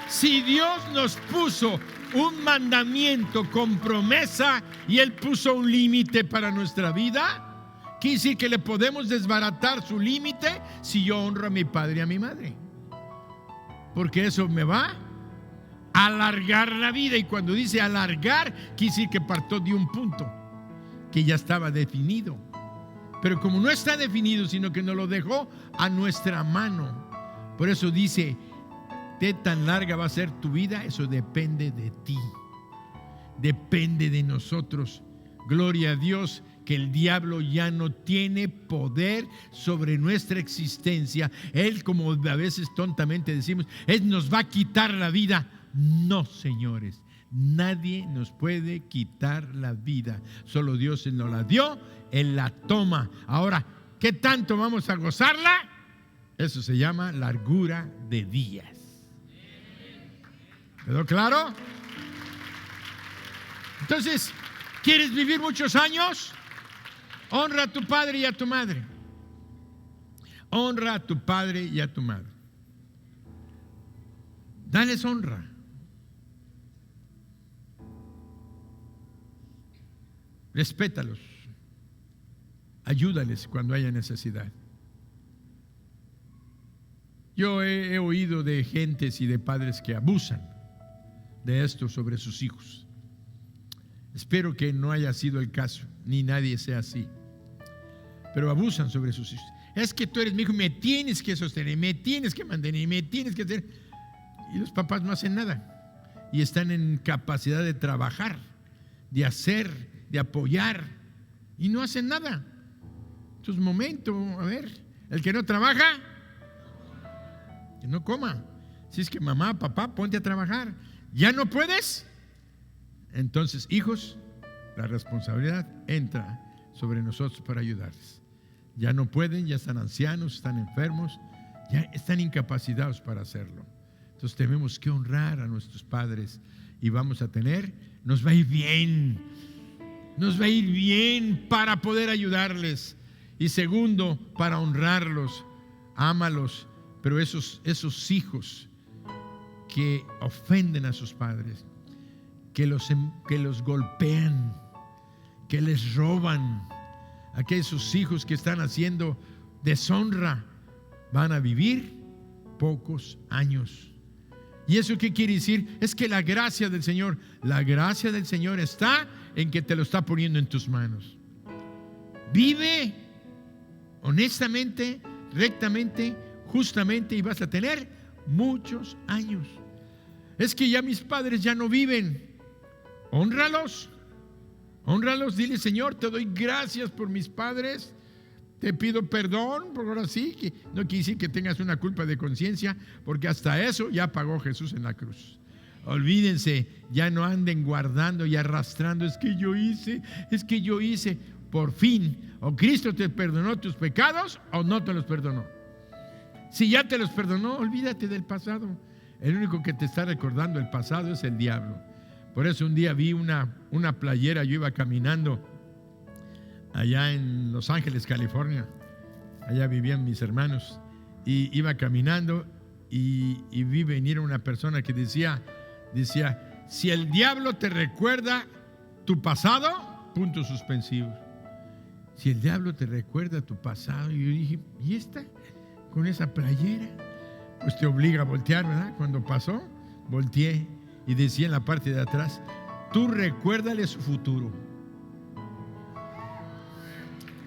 Si Dios nos puso un mandamiento con promesa y Él puso un límite para nuestra vida, quiere decir que le podemos desbaratar su límite si yo honro a mi padre y a mi madre, porque eso me va a alargar la vida. Y cuando dice alargar, quiere decir que partió de un punto que ya estaba definido, pero como no está definido, sino que nos lo dejó a nuestra mano. Por eso dice: ¿qué tan larga va a ser tu vida? Eso depende de ti, depende de nosotros. Gloria a Dios que el diablo ya no tiene poder sobre nuestra existencia. Él, como a veces tontamente decimos, Él nos va a quitar la vida. No, señores, nadie nos puede quitar la vida. Solo Dios nos la dio, Él la toma. Ahora, ¿qué tanto vamos a gozarla? Eso se llama largura de días. ¿Quedó claro? Entonces, ¿quieres vivir muchos años? Honra a tu padre y a tu madre. Honra a tu padre y a tu madre. Dales honra. Respétalos. Ayúdales cuando haya necesidad. Yo he oído de gentes y de padres que abusan de esto sobre sus hijos. Espero que no haya sido el caso, ni nadie sea así. Pero abusan sobre sus hijos. Es que tú eres mi hijo, me tienes que sostener, me tienes que mantener, me tienes que hacer. Y los papás no hacen nada. Y están en capacidad de trabajar, de hacer, de apoyar. Y no hacen nada. Entonces, momento, a ver, el que no trabaja, que no coma. Si es que mamá, papá, ponte a trabajar. ¿Ya no puedes? Entonces, hijos, la responsabilidad entra sobre nosotros para ayudarles. Ya no pueden, ya están ancianos, están enfermos, ya están incapacitados para hacerlo. Entonces tenemos que honrar a nuestros padres y vamos a tener, nos va a ir bien, nos va a ir bien para poder ayudarles. Y segundo, para honrarlos, ámalos. Pero esos hijos que ofenden a sus padres, que los golpean, que les roban, aquellos hijos que están haciendo deshonra, van a vivir pocos años. ¿Y eso qué quiere decir? Es que la gracia del Señor está en que te lo está poniendo en tus manos. Vive honestamente, rectamente, justamente, y vas a tener muchos años. Es que ya mis padres ya no viven. Hónralos, dile: Señor, te doy gracias por mis padres, te pido perdón, porque ahora sí, que no quiere decir que tengas una culpa de conciencia, porque hasta eso ya pagó Jesús en la cruz. Olvídense, ya no anden guardando y arrastrando: es que yo hice. Por fin, o Cristo te perdonó tus pecados o no te los perdonó. Si ya te los perdonó, olvídate del pasado. El único que te está recordando el pasado es el diablo. Por eso un día vi una playera. Yo iba caminando allá en Los Ángeles, California. Allá vivían mis hermanos. Y iba caminando y vi venir una persona que decía: si el diablo te recuerda tu pasado, puntos suspensivos. Si el diablo te recuerda tu pasado. Y yo dije: ¿y esta? Con esa playera. Pues te obliga a voltear, ¿verdad? Cuando pasó, volteé y decía en la parte de atrás: tú recuérdale su futuro.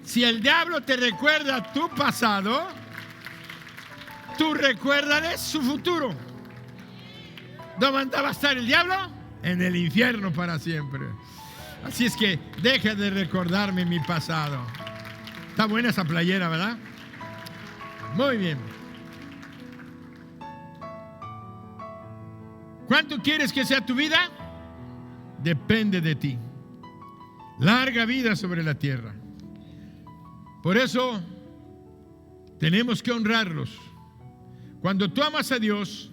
Si el diablo te recuerda tu pasado, tú recuérdale su futuro. ¿Dónde va a estar el diablo? En el infierno para siempre. Así es que deja de recordarme mi pasado. Está buena esa playera, ¿verdad? Muy bien. ¿Cuánto quieres que sea tu vida? Depende de ti. Larga vida sobre la tierra. Por eso tenemos que honrarlos. Cuando tú amas a Dios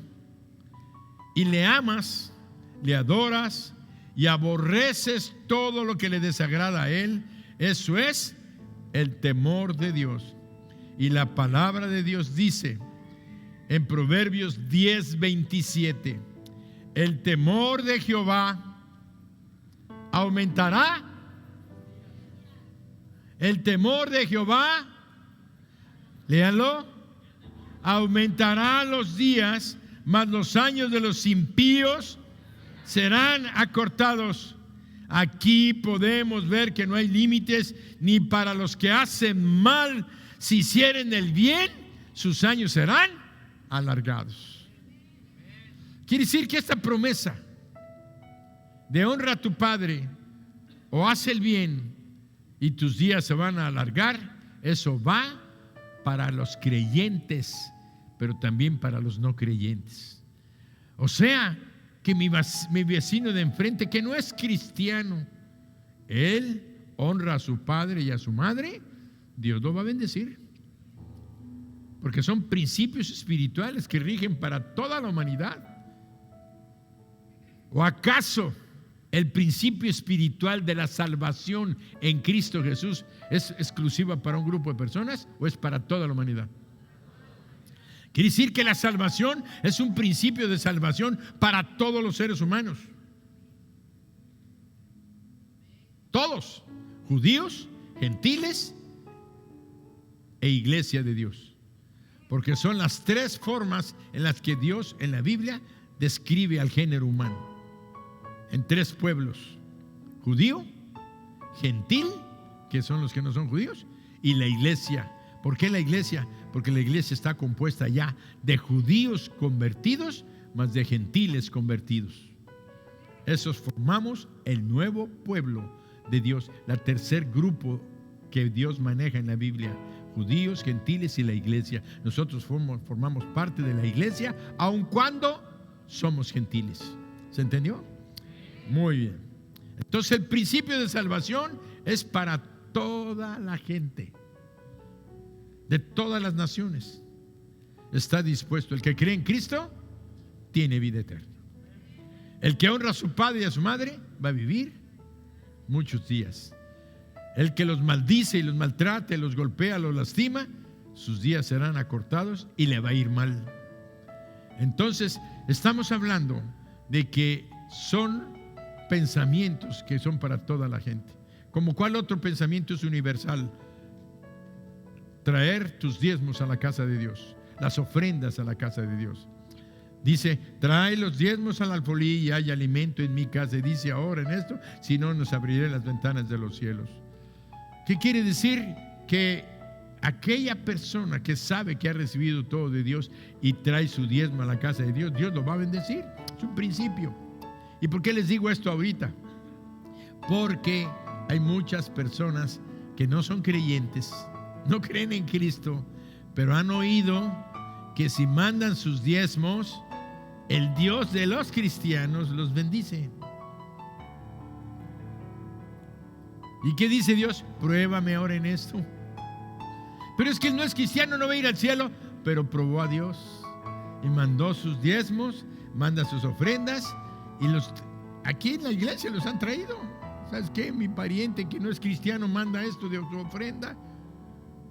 y le amas, le adoras y aborreces todo lo que le desagrada a Él, eso es el temor de Dios. Y la palabra de Dios dice en Proverbios 10:27: el temor de Jehová aumentará. El temor de Jehová, léanlo, aumentará los días, mas los años de los impíos serán acortados. Aquí podemos ver que no hay límites ni para los que hacen mal. Si hicieren el bien, sus años serán alargados. Quiere decir que esta promesa de honra a tu padre o haz el bien y tus días se van a alargar, eso va para los creyentes, pero también para los no creyentes. O sea, que mi vecino de enfrente, que no es cristiano, él honra a su padre y a su madre, Dios lo va a bendecir. Porque son principios espirituales que rigen para toda la humanidad. ¿O acaso el principio espiritual de la salvación en Cristo Jesús es exclusiva para un grupo de personas o es para toda la humanidad? Quiere decir que la salvación es un principio de salvación para todos los seres humanos. Todos, judíos, gentiles e iglesia de Dios. Porque son las tres formas en las que Dios en la Biblia describe al género humano. En tres pueblos: judío, gentil, que son los que no son judíos, y la iglesia. ¿Por qué la iglesia? Porque la iglesia está compuesta ya de judíos convertidos más de gentiles convertidos. Esos formamos el nuevo pueblo de Dios, la tercer grupo que Dios maneja en la Biblia: judíos, gentiles y la iglesia. Nosotros formamos parte de la iglesia, aun cuando somos gentiles. ¿Se entendió? Muy bien. Entonces el principio de salvación es para toda la gente, de todas las naciones. Está dispuesto. El que cree en Cristo tiene vida eterna. El que honra a su padre y a su madre va a vivir muchos días. El que los maldice y los maltrata, los golpea, los lastima, sus días serán acortados y le va a ir mal. Entonces estamos hablando de que son pensamientos que son para toda la gente. ¿Como cuál otro pensamiento es universal? traer tus diezmos a la casa de Dios, las ofrendas a la casa de Dios. Dice, trae los diezmos al alfolí y hay alimento en mi casa. Y dice, ahora en esto, si no, nos abriré las ventanas de los cielos. ¿Qué quiere decir? Que aquella persona que sabe que ha recibido todo de Dios y trae su diezmo a la casa de Dios, Dios lo va a bendecir. Es un principio. ¿Y por qué les digo esto ahorita? Porque hay muchas personas que no son creyentes, no creen en Cristo, pero han oído que si mandan sus diezmos, el Dios de los cristianos los bendice. ¿Y qué dice Dios? Pruébame ahora en esto. Pero es que él no es cristiano, no va a ir al cielo. Pero probó a Dios y mandó sus diezmos, manda sus ofrendas, y aquí en la iglesia los han traído. ¿Sabes qué? Mi pariente que no es cristiano manda esto de su ofrenda.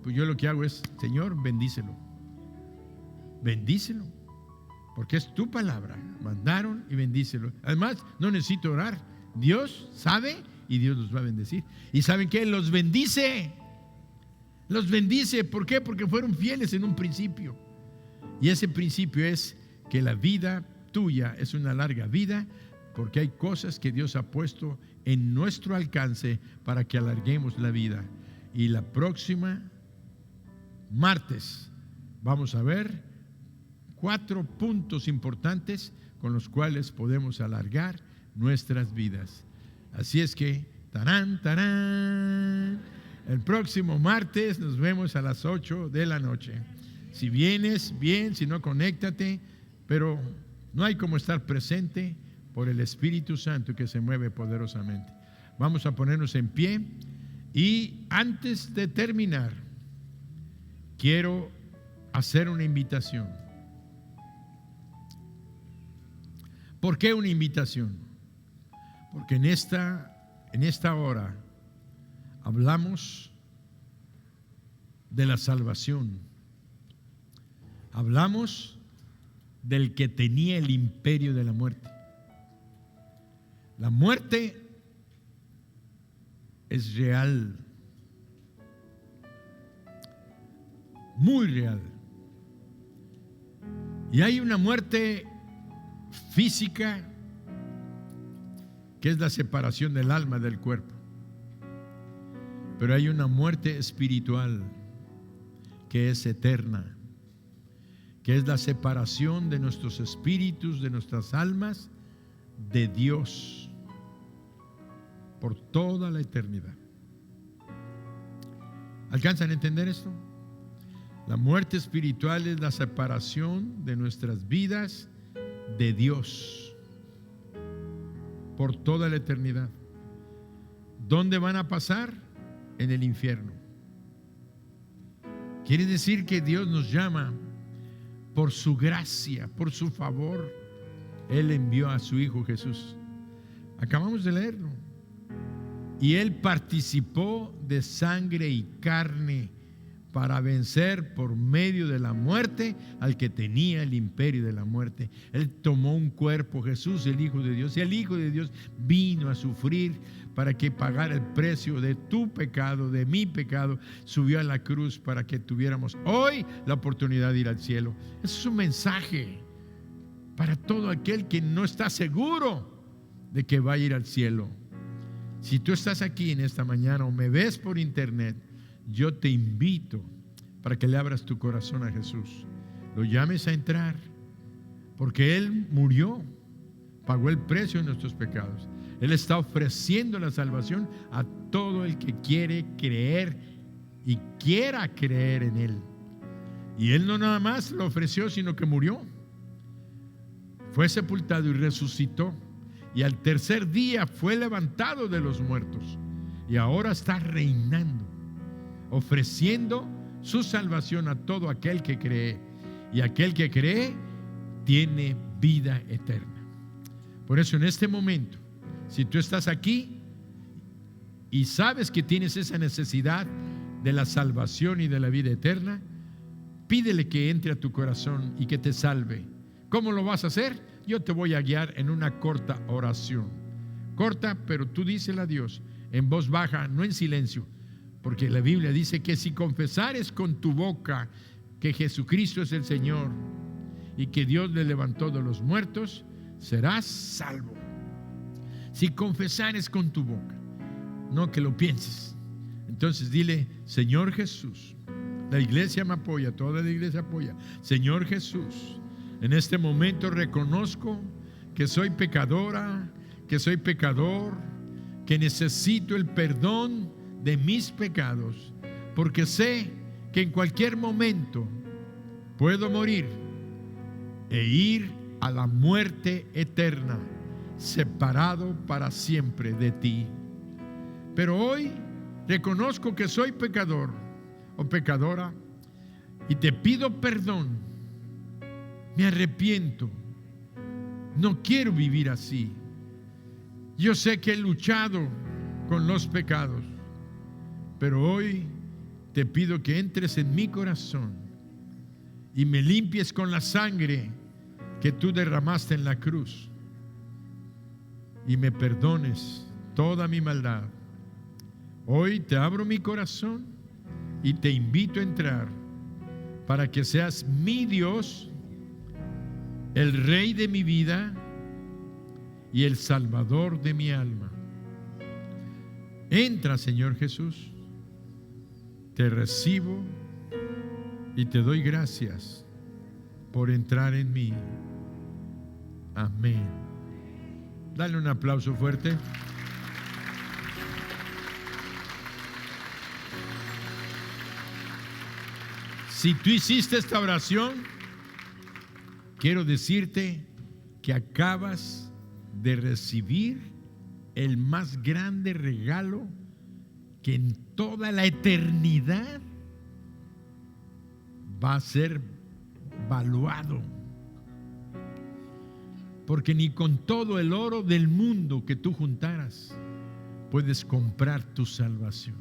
Pues yo lo que hago es, Señor, bendícelo. Bendícelo. Porque es tu palabra. Mandaron y bendícelo. Además, no necesito orar. Dios sabe y Dios los va a bendecir. ¿Y saben qué? Los bendice. Los bendice. ¿Por qué? Porque fueron fieles en un principio. Y ese principio es que la vida tuya es una larga vida, porque hay cosas que Dios ha puesto en nuestro alcance para que alarguemos la vida. Y la próxima martes vamos a ver 4 puntos importantes con los cuales podemos alargar nuestras vidas. Así es que, tarán, tarán, el próximo martes nos vemos a las 8 de la noche. Si vienes, bien, si no, conéctate, pero no hay como estar presente por el Espíritu Santo que se mueve poderosamente. Vamos a ponernos en pie y antes de terminar, quiero hacer una invitación. ¿Por qué una invitación? Porque en esta hora hablamos de la salvación. Hablamos del que tenía el imperio de la muerte. La muerte es real, muy real. Y hay una muerte física que es la separación del alma del cuerpo. Pero hay una muerte espiritual que es eterna, que es la separación de nuestros espíritus, de nuestras almas, de Dios por toda la eternidad. ¿Alcanzan a entender esto? La muerte espiritual es la separación de nuestras vidas de Dios por toda la eternidad. ¿Dónde van a pasar? En el infierno. Quiere decir que Dios nos llama por su gracia, por su favor. Él envió a su Hijo Jesús. Acabamos de leerlo. Y Él participó de sangre y carne para vencer por medio de la muerte al que tenía el imperio de la muerte. Él tomó un cuerpo, Jesús, el Hijo de Dios, y el Hijo de Dios vino a sufrir para que pagara el precio de tu pecado, de mi pecado. Subió a la cruz para que tuviéramos hoy la oportunidad de ir al cielo. Eso es un mensaje para todo aquel que no está seguro de que va a ir al cielo. Si tú estás aquí en esta mañana o me ves por internet, yo te invito para que le abras tu corazón a Jesús, lo llames a entrar, porque Él murió, pagó el precio de nuestros pecados. Él está ofreciendo la salvación a todo el que quiere creer y quiera creer en Él. Y Él no nada más lo ofreció, sino que murió, fue sepultado y resucitó, y al tercer día fue levantado de los muertos, y ahora está reinando, ofreciendo su salvación a todo aquel que cree, y aquel que cree tiene vida eterna. Por eso en este momento, si tú estás aquí y sabes que tienes esa necesidad de la salvación y de la vida eterna, pídele que entre a tu corazón y que te salve. ¿Cómo lo vas a hacer? Yo te voy a guiar en una corta oración. Corta, pero tú dísela a Dios en voz baja, no en silencio, Porque la Biblia dice que si confesares con tu boca que Jesucristo es el Señor y que Dios le levantó de los muertos, serás salvo. Si confesares con tu boca, no que lo pienses. Entonces dile: Señor Jesús, la iglesia me apoya, toda la iglesia apoya. Señor Jesús, en este momento reconozco que soy pecadora, que soy pecador, que necesito el perdón de mis pecados, porque sé que en cualquier momento puedo morir e ir a la muerte eterna, separado para siempre de ti. Pero hoy reconozco que soy pecador o pecadora y te pido perdón. Me arrepiento. No quiero vivir así. Yo sé que he luchado con los pecados, pero hoy te pido que entres en mi corazón y me limpies con la sangre que tú derramaste en la cruz y me perdones toda mi maldad. Hoy te abro mi corazón y te invito a entrar para que seas mi Dios, el Rey de mi vida y el Salvador de mi alma. Entra, Señor Jesús. Te recibo y te doy gracias por entrar en mí. Amén. Dale un aplauso fuerte. Si tú hiciste esta oración, quiero decirte que acabas de recibir el más grande regalo que en toda la eternidad va a ser valuado. Porque ni con todo el oro del mundo que tú juntaras puedes comprar tu salvación.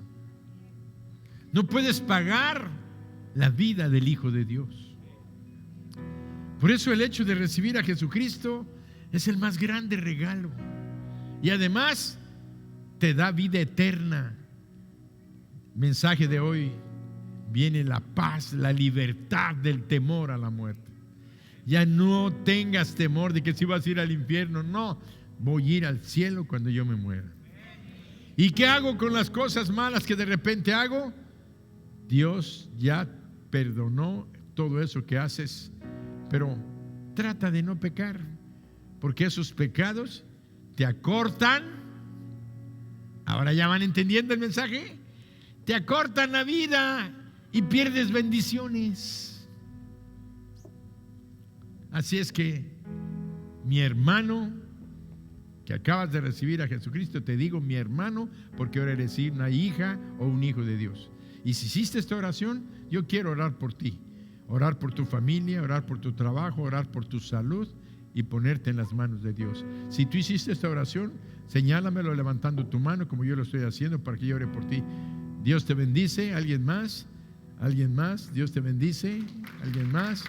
No puedes pagar la vida del Hijo de Dios. Por eso el hecho de recibir a Jesucristo es el más grande regalo. Y además te da vida eterna. Mensaje de hoy: viene la paz, la libertad del temor a la muerte. Ya no tengas temor de que si vas a ir al infierno. No, voy a ir al cielo cuando yo me muera. ¿Y qué hago con las cosas malas que de repente hago? Dios ya perdonó todo eso que haces, pero trata de no pecar, porque esos pecados te acortan. Ahora ya van entendiendo el mensaje. Te acortan la vida y pierdes bendiciones. Así es que, mi hermano, que acabas de recibir a Jesucristo, te digo mi hermano, porque ahora eres una hija o un hijo de Dios. Y si hiciste esta oración, yo quiero orar por ti, orar por tu familia, orar por tu trabajo, orar por tu salud y ponerte en las manos de Dios. Si tú hiciste esta oración, señálamelo levantando tu mano como yo lo estoy haciendo para que yo ore por ti. Dios te bendice. ¿Alguien más? ¿Alguien más? Dios te bendice. ¿Alguien más?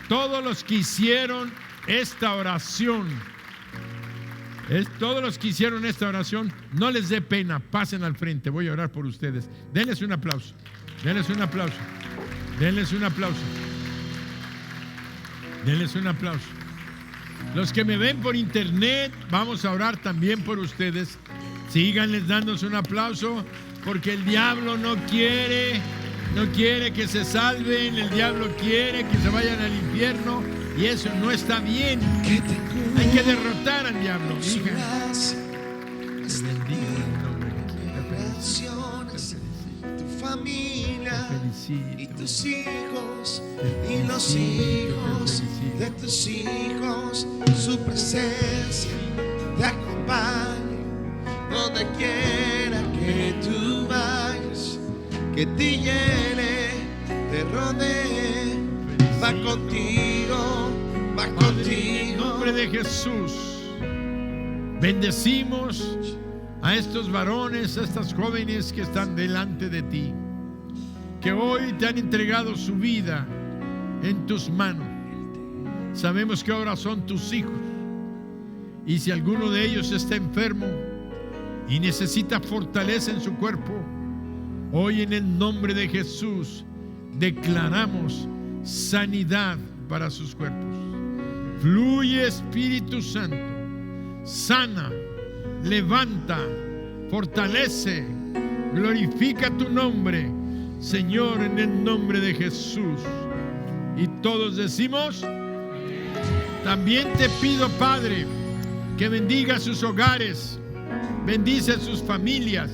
Todos los que hicieron esta oración, no les dé pena, pasen al frente, voy a orar por ustedes. Denles un aplauso, denles un aplauso, denles un aplauso, denles un aplauso. Los que me ven por internet, vamos a orar también por ustedes. Síganles dándose un aplauso, porque el diablo no quiere que se salven. El diablo quiere que se vayan al infierno, y eso no está bien. Hay que derrotar al diablo. Hija, te bendigo en el nombre de Jesús. Tu familia y tus hijos y los hijos de tus hijos, su presencia te acompañe donde quiera que tú vayas, que te llene, te rodee, va contigo, va contigo. En nombre de Jesús, bendecimos a estos varones, a estas jóvenes que están delante de ti, que hoy te han entregado su vida en tus manos. Sabemos que ahora son tus hijos, y si alguno de ellos está enfermo, y necesita fortaleza en su cuerpo, hoy en el nombre de Jesús declaramos sanidad para sus cuerpos. Fluye, Espíritu Santo, sana, levanta, fortalece, glorifica tu nombre, Señor, en el nombre de Jesús. Y todos decimos, también te pido, Padre, que bendiga sus hogares, bendice sus familias,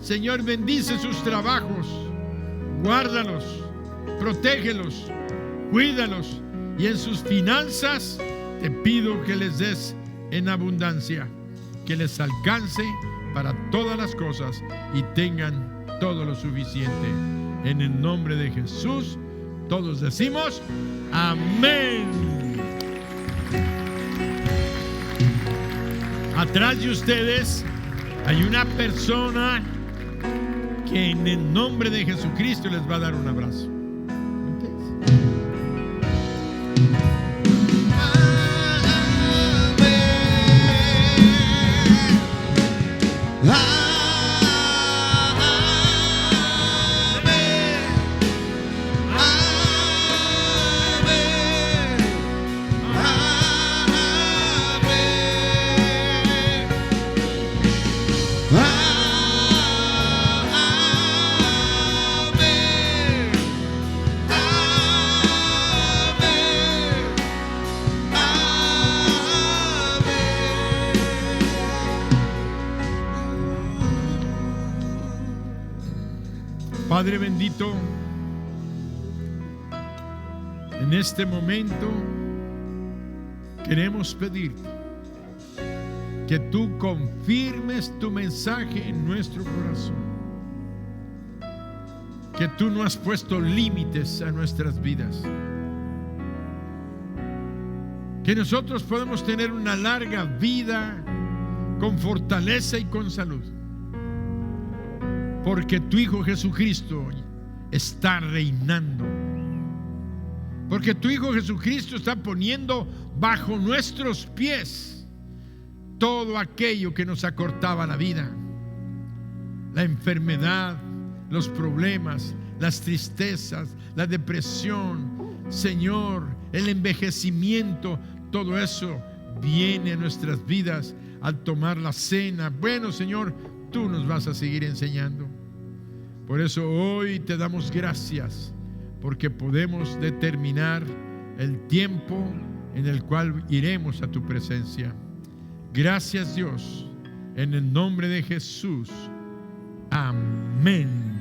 Señor, bendice sus trabajos, guárdalos, protégelos, cuídalos, y en sus finanzas te pido que les des en abundancia, que les alcance para todas las cosas y tengan todo lo suficiente. En el nombre de Jesús, todos decimos amén. Atrás de ustedes hay una persona que en el nombre de Jesucristo les va a dar un abrazo. Padre bendito, en este momento queremos pedirte que tú confirmes tu mensaje en nuestro corazón, que tú no has puesto límites a nuestras vidas, que nosotros podemos tener una larga vida con fortaleza y con salud, porque tu Hijo Jesucristo está reinando, porque tu Hijo Jesucristo está poniendo bajo nuestros pies todo aquello que nos acortaba la vida, la enfermedad, los problemas, las tristezas, la depresión, Señor, el envejecimiento. Todo eso viene a nuestras vidas al tomar la cena. Bueno, Señor, tú nos vas a seguir enseñando. Por eso hoy te damos gracias, porque podemos determinar el tiempo en el cual iremos a tu presencia. Gracias, Dios, en el nombre de Jesús. Amén.